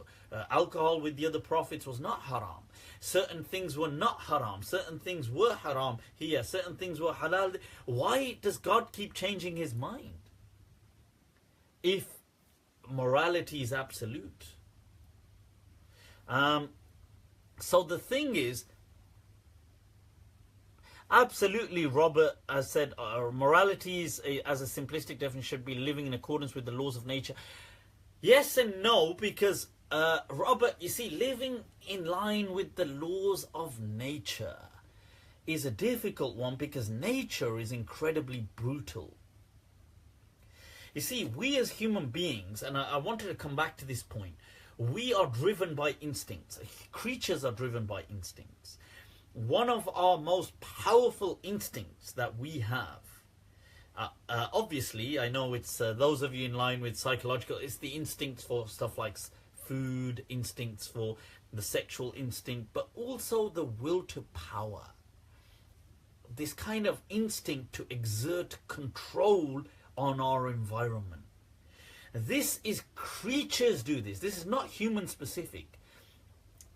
Speaker 1: alcohol with the other prophets was not haram. Certain things were not haram. Certain things were haram here. Certain things were halal. Why does God keep changing his mind if morality is absolute? So the thing is, absolutely, Robert has said, morality is, as a simplistic definition, should be living in accordance with the laws of nature. Yes and no, because, Robert, you see, living in line with the laws of nature is a difficult one because nature is incredibly brutal. You see, we as human beings, and I wanted to come back to this point, we are driven by instincts. Creatures are driven by instincts. One of our most powerful instincts that we have, obviously, I know it's those of you in line with psychological, it's the instincts for stuff like food, instincts for the sexual instinct, but also the will to power. This kind of instinct to exert control on our environment. This is, creatures do this. This is not human specific.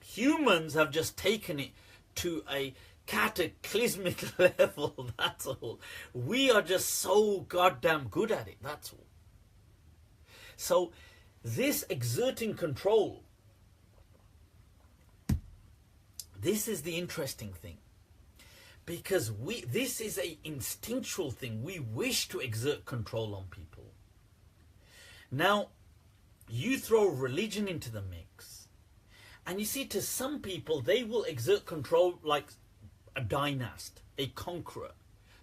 Speaker 1: Humans have just taken it to a cataclysmic level, that's all. We are just so goddamn good at it, that's all. So this exerting control, this is the interesting thing. Because this is an instinctual thing. We wish to exert control on people. Now, you throw religion into the mix, and you see, to some people, they will exert control like a dynast, a conqueror.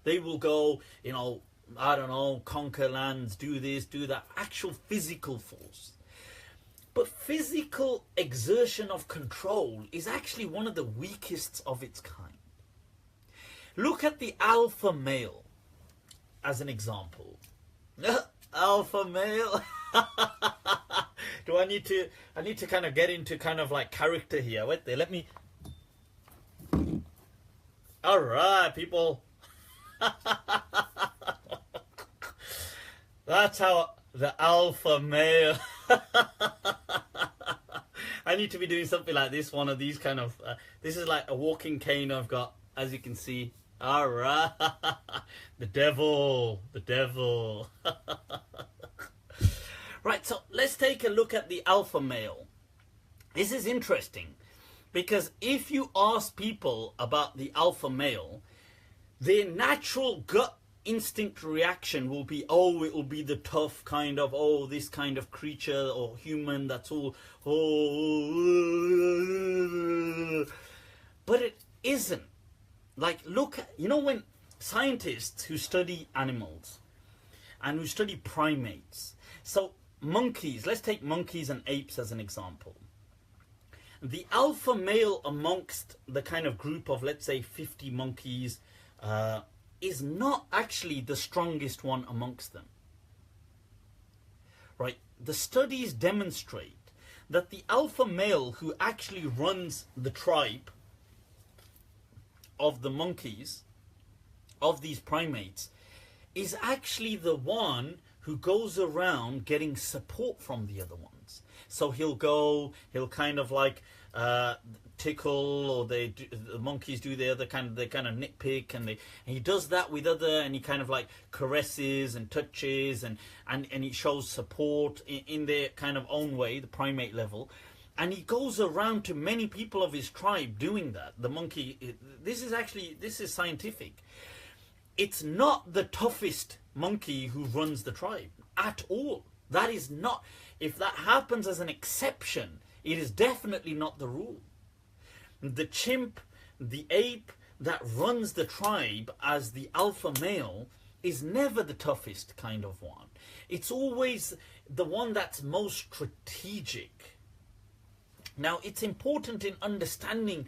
Speaker 1: They will go, you know, I don't know, conquer lands, do this, do that, actual physical force. But physical exertion of control is actually one of the weakest of its kind. Look at the alpha male as an example. Alpha male. Do I need to kind of get into kind of like character here. Wait there, let me. All right, people. That's how the alpha male. I need to be doing something like this, one of these kind of, this is like a walking cane I've got, as you can see. All right. The devil. Right, so let's take a look at the alpha male. This is interesting because if you ask people about the alpha male, their natural gut instinct reaction will be, oh, it will be the tough kind of, oh, this kind of creature or human that's all, oh. But it isn't. Like, look, you know, when scientists who study animals and who study primates, so monkeys, let's take monkeys and apes as an example. The alpha male amongst the kind of group of, let's say, 50 monkeys is not actually the strongest one amongst them. Right? The studies demonstrate that the alpha male who actually runs the tribe of the monkeys, of these primates, is actually the one who goes around getting support from the other ones. So he'll kind of like tickle, or the monkeys do the other kind of, they kind of nitpick, and he does that with other, and he kind of like caresses and touches, and he shows support in their kind of own way, the primate level. And he goes around to many people of his tribe doing that. The monkey, this is scientific. It's not the toughest monkey who runs the tribe at all. That is not, if that happens as an exception, it is definitely not the rule. The chimp, the ape that runs the tribe as the alpha male is never the toughest kind of one. It's always the one that's most strategic. Now, it's important in understanding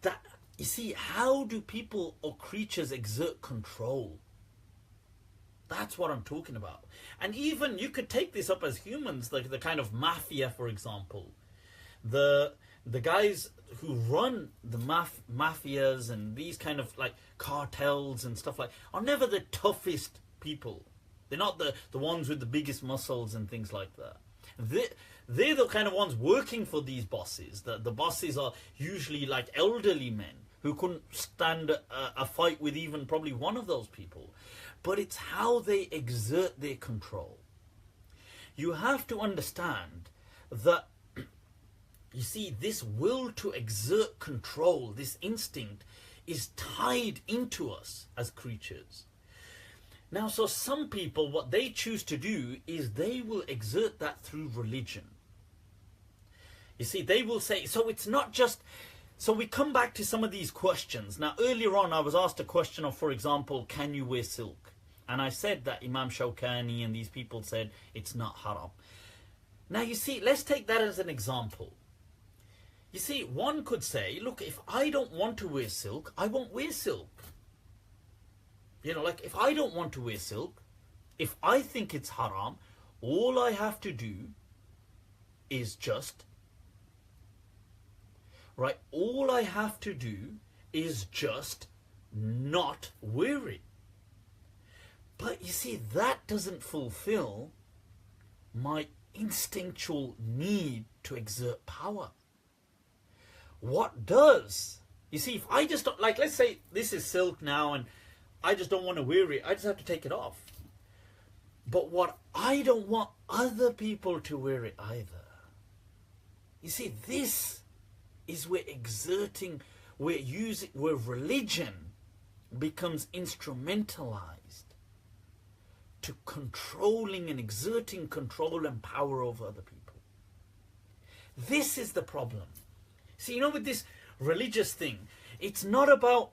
Speaker 1: that, you see, how do people or creatures exert control? That's what I'm talking about. And even you could take this up as humans, like the kind of mafia, for example. The guys who run the mafias and these kind of like cartels and stuff like, are never the toughest people. They're not the ones with the biggest muscles and things like that. They're the kind of ones working for these bosses. The bosses are usually like elderly men who couldn't stand a fight with even probably one of those people. But it's how they exert their control. You have to understand that, you see, this will to exert control, this instinct, is tied into us as creatures. Now, so some people, what they choose to do is they will exert that through religion. You see, they will say, so it's not just, so we come back to some of these questions. Now, earlier on, I was asked a question of, for example, can you wear silk? And I said that Imam Shawkani and these people said it's not haram. Now, you see, let's take that as an example. You see, one could say, look, if I don't want to wear silk, I won't wear silk. You know, like, if I don't want to wear silk, if I think it's haram, all I have to do is just, right, all I have to do is just not wear it. But you see, that doesn't fulfill my instinctual need to exert power. What does? You see, if I just, like, let's say this is silk now and I just don't want to wear it, I just have to take it off. But what I don't want other people to wear it either. You see, this is where exerting, where religion becomes instrumentalized to controlling and exerting control and power over other people. This is the problem. See, you know, with this religious thing, it's not about,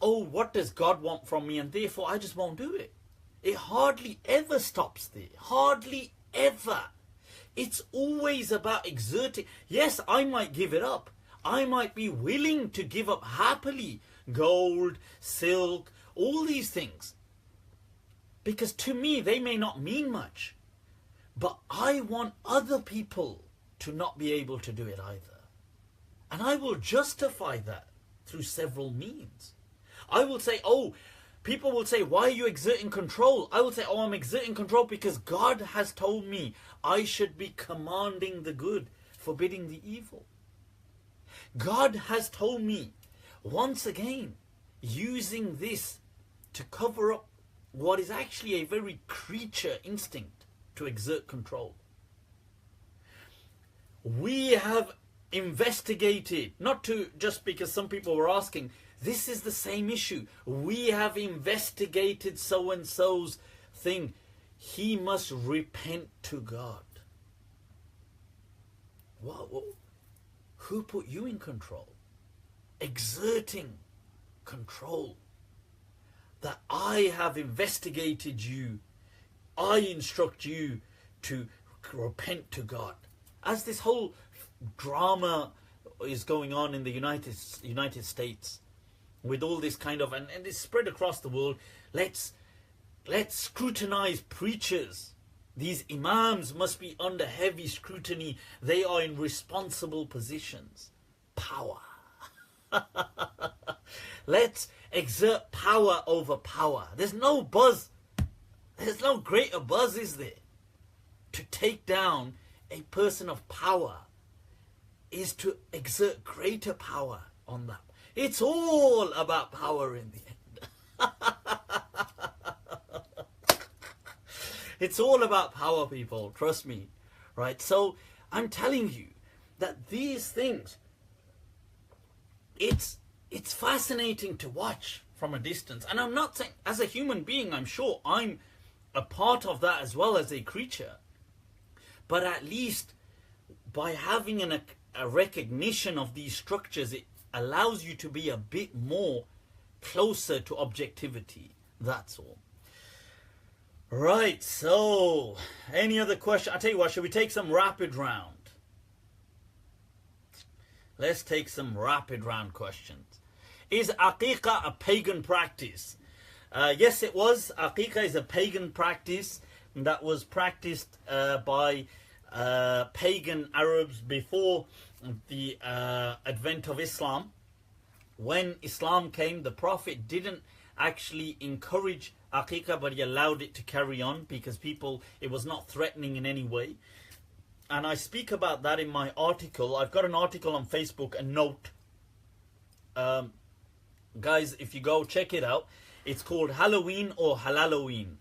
Speaker 1: oh, what does God want from me, and therefore I just won't do it. It hardly ever stops there. Hardly ever. It's always about exerting. Yes, I might give it up. I might be willing to give up happily gold, silk, all these things. Because to me, they may not mean much. But I want other people to not be able to do it either. And I will justify that through several means. I will say, oh, people will say, why are you exerting control? I will say, oh, I'm exerting control because God has told me I should be commanding the good, forbidding the evil. God has told me, once again, using this to cover up what is actually a very creature instinct to exert control. We have investigated, not to just because some people were asking, this is the same issue. We have investigated so-and-so's thing. He must repent to God. What? Who put you in control? Exerting control. That I have investigated you. I instruct you to repent to God. As this whole drama is going on in the United States, with all this kind of, and it's spread across the world, let's scrutinize preachers. These imams must be under heavy scrutiny. They are in responsible positions. Power. Let's exert power over power. There's no buzz. There's no greater buzz, is there? To take down a person of power is to exert greater power on them. It's all about power in the end. It's all about power, people. Trust me. Right? So I'm telling you that these things, it's fascinating to watch from a distance. And I'm not saying, as a human being, I'm sure I'm a part of that as well as a creature. But at least by having a recognition of these structures, it allows you to be a bit more closer to objectivity. That's all. Right, so any other question? I'll tell you what, should we take some rapid round? Let's take some rapid round questions. Is Aqiqah a pagan practice? Yes, it was. Aqiqah is a pagan practice that was practiced by pagan Arabs before the advent of Islam. When Islam came, the Prophet didn't actually encourage Aqiqah, but he allowed it to carry on because it was not threatening in any way. And I speak about that in my article. I've got an article on Facebook, a note. Guys, if you go check it out, it's called Halloween or Halaloween.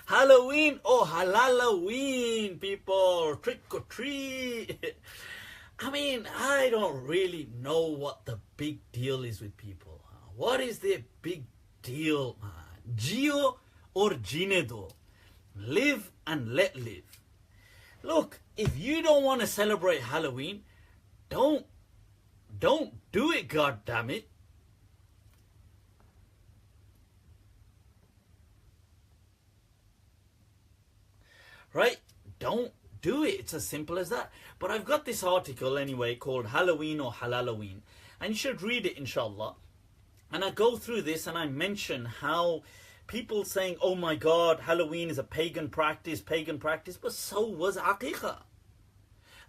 Speaker 1: Halloween or Halaloween, people. Trick or treat. I mean, I don't really know what the big deal is with people. What is their big deal, man? Gio or Ginedo? Live and let live. Look, if you don't want to celebrate Halloween, don't do it, god damn it. Right? Don't do it. It's as simple as that. But I've got this article anyway called Halloween or Halaloween, and you should read it, inshallah. And I go through this and I mention how people saying, oh my God, Halloween is a pagan practice, but so was Aqiqah.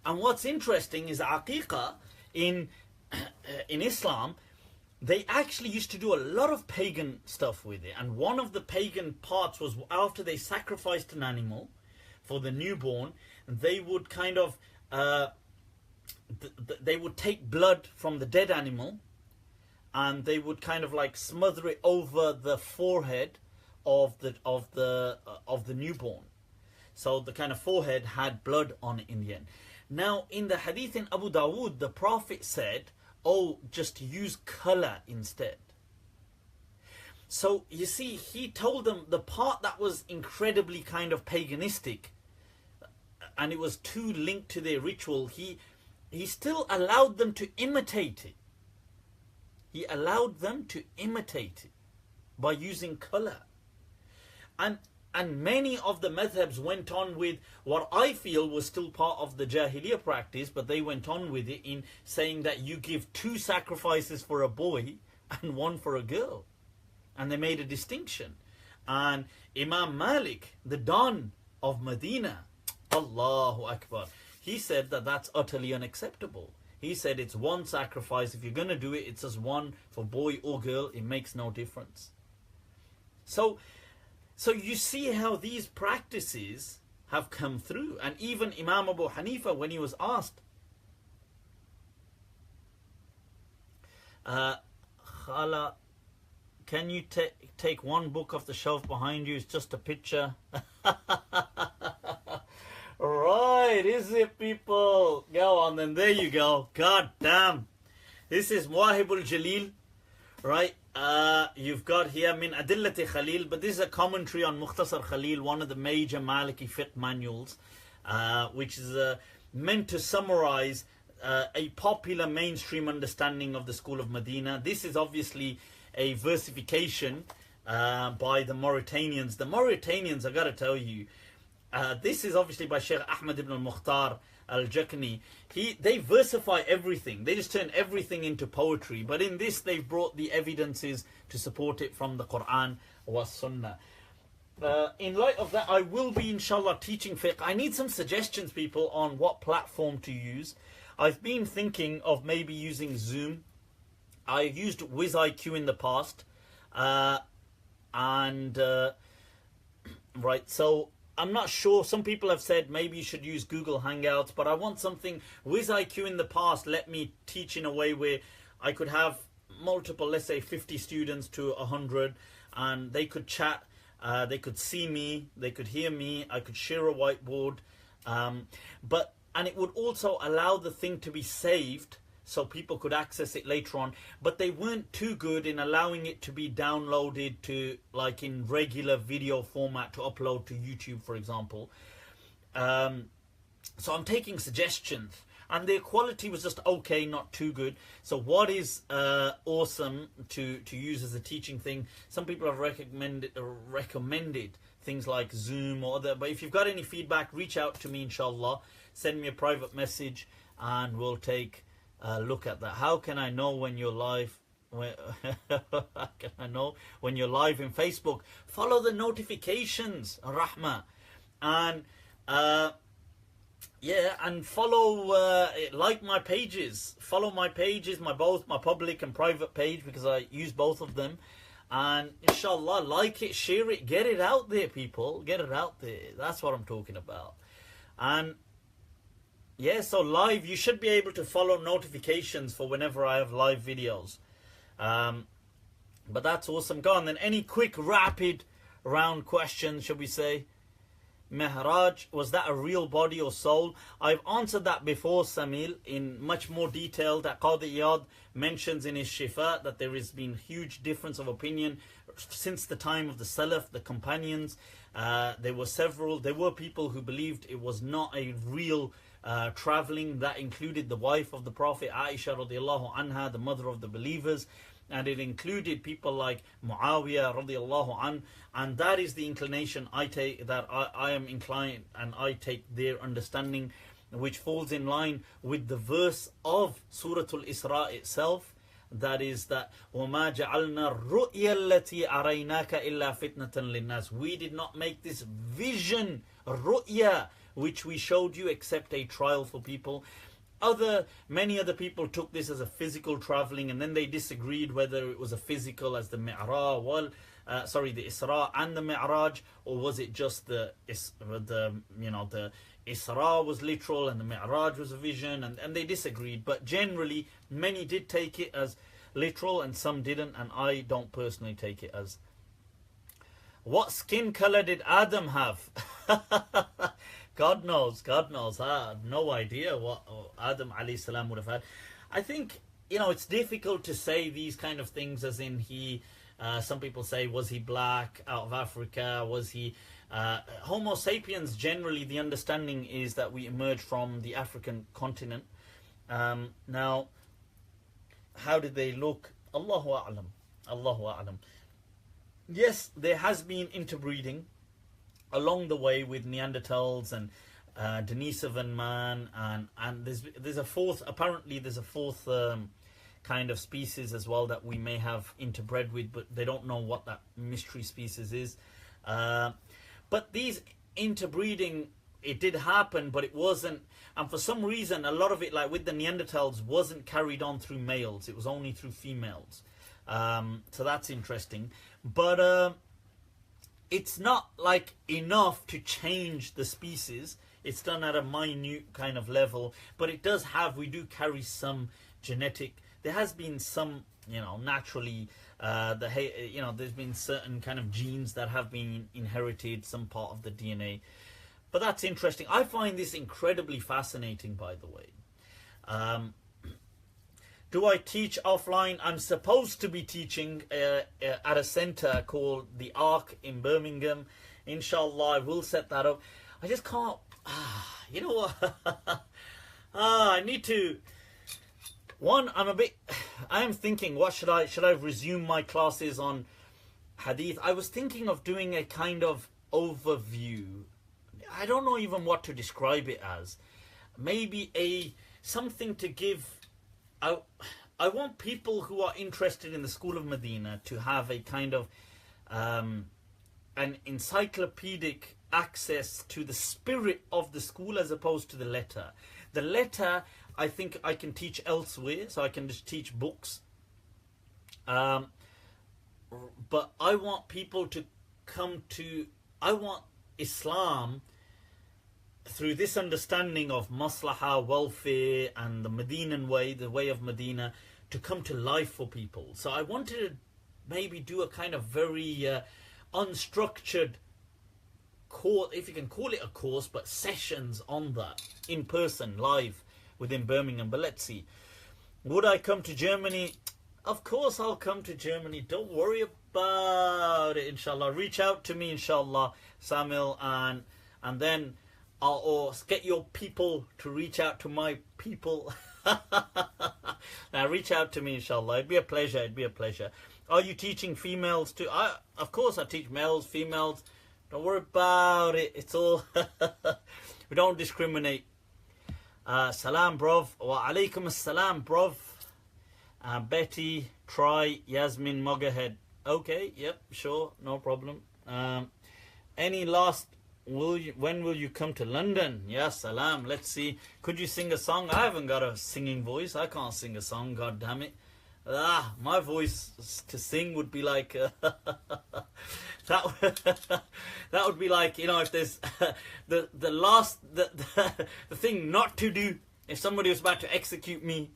Speaker 1: And what's interesting is Aqiqah in Islam, they actually used to do a lot of pagan stuff with it. And one of the pagan parts was after they sacrificed an animal for the newborn, they would kind of, they would take blood from the dead animal and they would kind of like smother it over the forehead of the newborn. So the kind of forehead had blood on it in the end. Now in the hadith in Abu Dawood, the Prophet said, oh, just use color instead. So you see, he told them the part that was incredibly kind of paganistic and it was too linked to their ritual, he still allowed them to imitate it. He allowed them to imitate it by using color. And many of the madhabs went on with what I feel was still part of the Jahiliyyah practice, but they went on with it in saying that you give 2 sacrifices for a boy and 1 for a girl. And they made a distinction. And Imam Malik, the Don of Medina, Allahu Akbar, he said that that's utterly unacceptable. He said it's 1 sacrifice. If you're going to do it, it's just 1 for boy or girl. It makes no difference. So you see how these practices have come through. And even Imam Abu Hanifa, when he was asked, Khala, can you take 1 book off the shelf behind you? It's just a picture. Right, is it, people? Go on then, there you go. God damn. This is Muwahibul Jalil, right? You've got here Min Adillati Khalil, but this is a commentary on Mukhtasar Khalil, one of the major Maliki fiqh manuals, which is meant to summarize a popular mainstream understanding of the school of Medina. This is obviously a versification by the Mauritanians. The Mauritanians, I gotta tell you, this is obviously by Sheikh Ahmed ibn al-Mukhtar al-Jakni. They versify everything. They just turn everything into poetry. But in this, they've brought the evidences to support it from the Quran wa Sunnah. In light of that, I will be, inshallah, teaching fiqh. I need some suggestions, people, on what platform to use. I've been thinking of maybe using Zoom. I've used WizIQ in the past, and right, so I'm not sure. Some people have said maybe you should use Google Hangouts, but I want something. WizIQ in the past let me teach in a way where I could have multiple, let's say 50 students to 100, and they could chat, they could see me, they could hear me, I could share a whiteboard, and it would also allow the thing to be saved so people could access it later on, but they weren't too good in allowing it to be downloaded to, like, in regular video format to upload to YouTube, for example. So I'm taking suggestions, and their quality was just okay, not too good. So what is awesome to use as a teaching thing, some people have recommended things like Zoom or other, but if you've got any feedback, reach out to me, inshallah. Send me a private message and we'll take look at that. How can I know when you're live? How can I know when you're live in Facebook? Follow the notifications, Rahma, and yeah, and follow, like my pages. Follow my pages, both my public and private page, because I use both of them. And inshallah, like it, share it, get it out there, people. Get it out there. That's what I'm talking about. And yeah, so live, you should be able to follow notifications for whenever I have live videos. But that's awesome. Go on then. Any quick, rapid round questions, should we say? Mi'raj, was that a real body or soul? I've answered that before, Samil, in much more detail. That Qadi Iyad mentions in his Shifa that there has been huge difference of opinion since the time of the Salaf, the companions. There were people who believed it was not a real traveling. That included the wife of the Prophet, Aisha radiallahu anha, the mother of the believers, and it included people like Muawiyah radiallahu an, and that is the inclination I take, that I am inclined, and I take their understanding, which falls in line with the verse of Surah Al-Isra itself, that is that وَمَا جَعَلْنَا الرُّؤْيَا الَّتِي أَرَيْنَاكَ إِلَّا فِتْنَةً لِلنَّاسِ. We did not make this vision, ru'ya, which we showed you, except a trial for people. Many other people took this as a physical traveling, and then they disagreed whether it was a physical as the the Isra and the Mi'raj, or was it just the Isra was literal and the Mi'raj was a vision, and they disagreed. But generally, many did take it as literal and some didn't, and I don't personally take it as. What skin color did Adam have? God knows. I have no idea what Adam alayhi salam would have had. I think, it's difficult to say these kind of things, as in some people say, was he black, out of Africa, was he Homo sapiens? Generally, the understanding is that we emerged from the African continent. Now, how did they look? Allahu a'lam. Yes, there has been interbreeding along the way with Neanderthals and Denisovan man, and there's a fourth. Apparently, there's a fourth kind of species as well that we may have interbred with, but they don't know what that mystery species is. But these interbreeding, it did happen, but it wasn't. And for some reason, a lot of it, like with the Neanderthals, wasn't carried on through males. It was only through females. So that's interesting. But it's not like enough to change the species. It's done at a minute kind of level, but it does have, we do carry some genetic, there has been some, naturally, there's been certain kind of genes that have been inherited, some part of the DNA. But that's interesting. I find this incredibly fascinating, by the way. Do I teach offline? I'm supposed to be teaching at a center called the Ark in Birmingham. Inshallah, I will set that up. I just can't. You know what? I need to. One, I am thinking, what should I resume my classes on hadith? I was thinking of doing a kind of overview. I don't know even what to describe it as. Maybe something to give. I want people who are interested in the School of Medina to have a kind of an encyclopedic access to the spirit of the school as opposed to the letter. The letter, I think I can teach elsewhere, so I can just teach books. But I want people to come to, I want Islam through this understanding of maslahah, welfare, and the Medinan way, the way of Medina, to come to life for people. So I wanted to maybe do a kind of very unstructured course, if you can call it a course, but sessions on that, in person, live, within Birmingham. But let's see. Would I come to Germany? Of course I'll come to Germany. Don't worry about it, inshallah. Reach out to me, inshallah, Samuel, and then or get your people to reach out to my people. Now reach out to me, inshallah. It'd be a pleasure. It'd be a pleasure. Are you teaching females too? Of course I teach males, females. Don't worry about it. It's all we don't discriminate. Salam, bruv. Wa alaikum assalam, bruv. Betty, try Yasmin Moggerhead. Okay, yep, sure, no problem. Any last? When will you come to London? Ya salam. Let's see. Could you sing a song? I haven't got a singing voice. I can't sing a song. God damn it. My voice to sing would be like that would be like, you know, if there's the thing not to do if somebody was about to execute me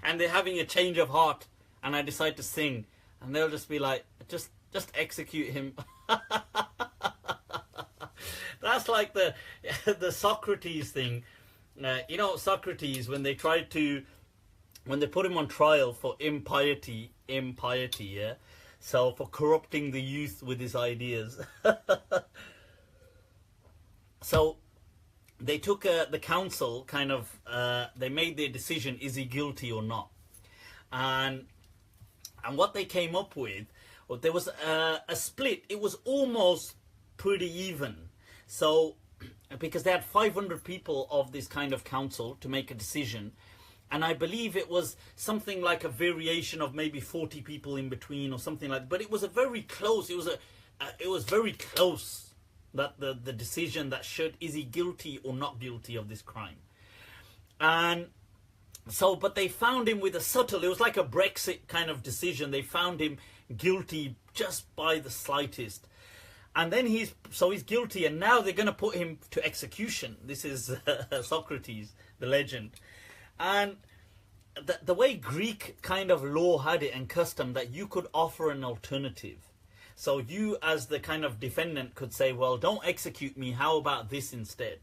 Speaker 1: and they're having a change of heart and I decide to sing, and they'll just be like, just execute him. That's like the Socrates thing. You know, Socrates, when they put him on trial for impiety, yeah? So for corrupting the youth with his ideas. So they took the council, kind of, they made their decision, is he guilty or not? And what they came up with, well, there was a split. It was almost pretty even. So, because they had 500 people of this kind of council to make a decision, and I believe it was something like a variation of maybe 40 people in between or something like that. But it was a very close. It was very close, that the decision that is he guilty or not guilty of this crime. And so, but they found him with it was like a Brexit kind of decision. They found him guilty just by the slightest. And then he's guilty, and now they're going to put him to execution. This is Socrates, the legend. And the way Greek kind of law had it and custom, that you could offer an alternative. So you, as the kind of defendant, could say, well, don't execute me, how about this instead?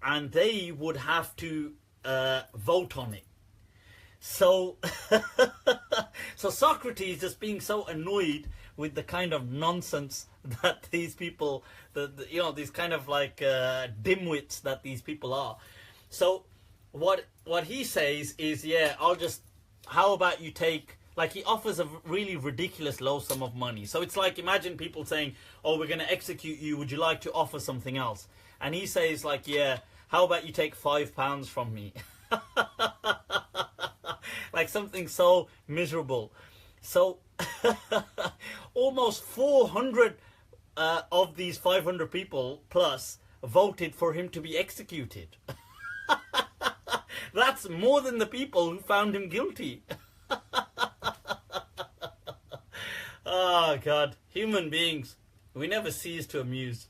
Speaker 1: And they would have to vote on it. So, so Socrates, just being so annoyed with the kind of nonsense that these people, these kind of like dimwits that these people are. So what he says is, yeah, how about you take, like, he offers a really ridiculous low sum of money. So it's like, imagine people saying, oh, we're going to execute you, would you like to offer something else? And he says, like, yeah, how about you take £5 from me? Like something so miserable. So almost 400 of these 500 people plus voted for him to be executed. That's more than the people who found him guilty. Oh God, human beings, we never cease to amuse.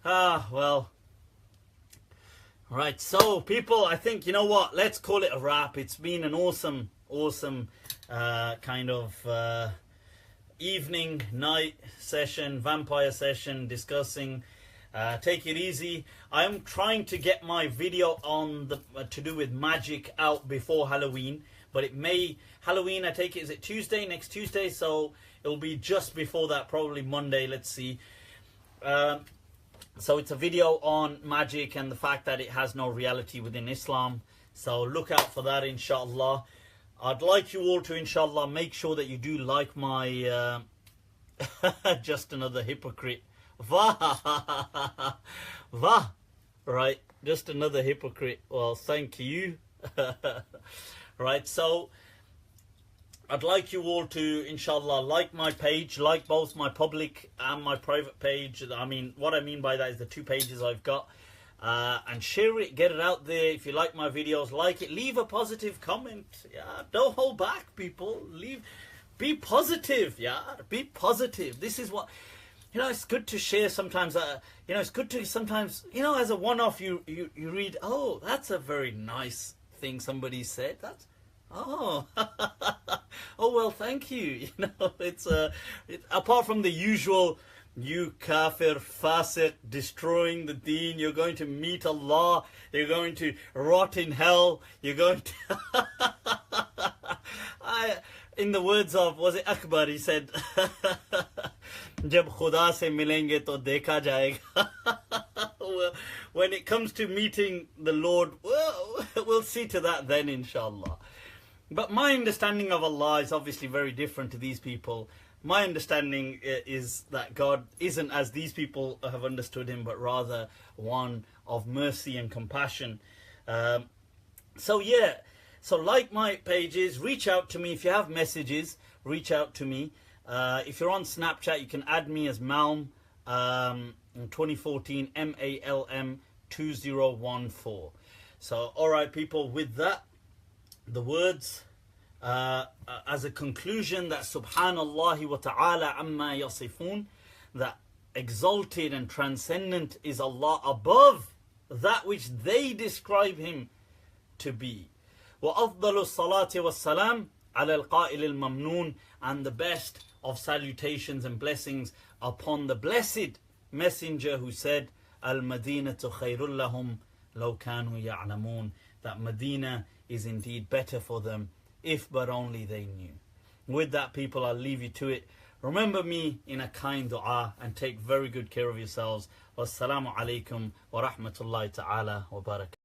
Speaker 1: Well. Right, so people, I think, you know what, let's call it a wrap. It's been an awesome kind of evening, night session, vampire session, discussing. Take it easy. I'm trying to get my video on to do with magic out before Halloween, but it may, Halloween, I take it, is it Tuesday, next Tuesday? So it'll be just before that, probably Monday, let's see. So it's a video on magic and the fact that it has no reality within Islam. So look out for that, inshallah. I'd like you all to, inshallah, make sure that you do like my just another hypocrite. Vah. Right, just another hypocrite. Well, thank you. Right, so I'd like you all to, inshallah, like my page, like both my public and my private page. I mean, what I mean by that is the two pages I've got. and share it, get it out there. If you like my videos, like it, leave a positive comment. Yeah, don't hold back, people. Be positive. Yeah, be positive. This is what, it's good to share sometimes. It's good to sometimes, as a one-off, you read, oh, that's a very nice thing somebody said. That's, oh, oh well, thank you. It's apart from the usual, you kafir, fasiq, destroying the deen, you're going to meet Allah, you're going to rot in hell, you're going to... in the words of, was it Akbar, he said, Jab khuda se milenge to dekha jayega. Well, when it comes to meeting the Lord, well, we'll see to that then, inshallah. But my understanding of Allah is obviously very different to these people. My understanding is that God isn't as these people have understood him, but rather one of mercy and compassion. So like my pages, reach out to me. If you have messages, reach out to me. If you're on Snapchat, you can add me as Malm, 2014, MALM 2014. So, alright people, with that, the words as a conclusion, that Subhanallah wa ta'ala amma yasifun, that exalted and transcendent is Allah above that which they describe him to be. Wa afdalu salati wa salam ala al-qa'il al-mamnoon, and the best of salutations and blessings upon the blessed messenger who said, al-madinatu khayrul lahum law kanu ya'lamun, that Medina is indeed better for them if but only they knew. With that, people, I'll leave you to it. Remember me in a kind dua and take very good care of yourselves. Wassalamu alaikum wa rahmatullahi ta'ala wa barakatuh.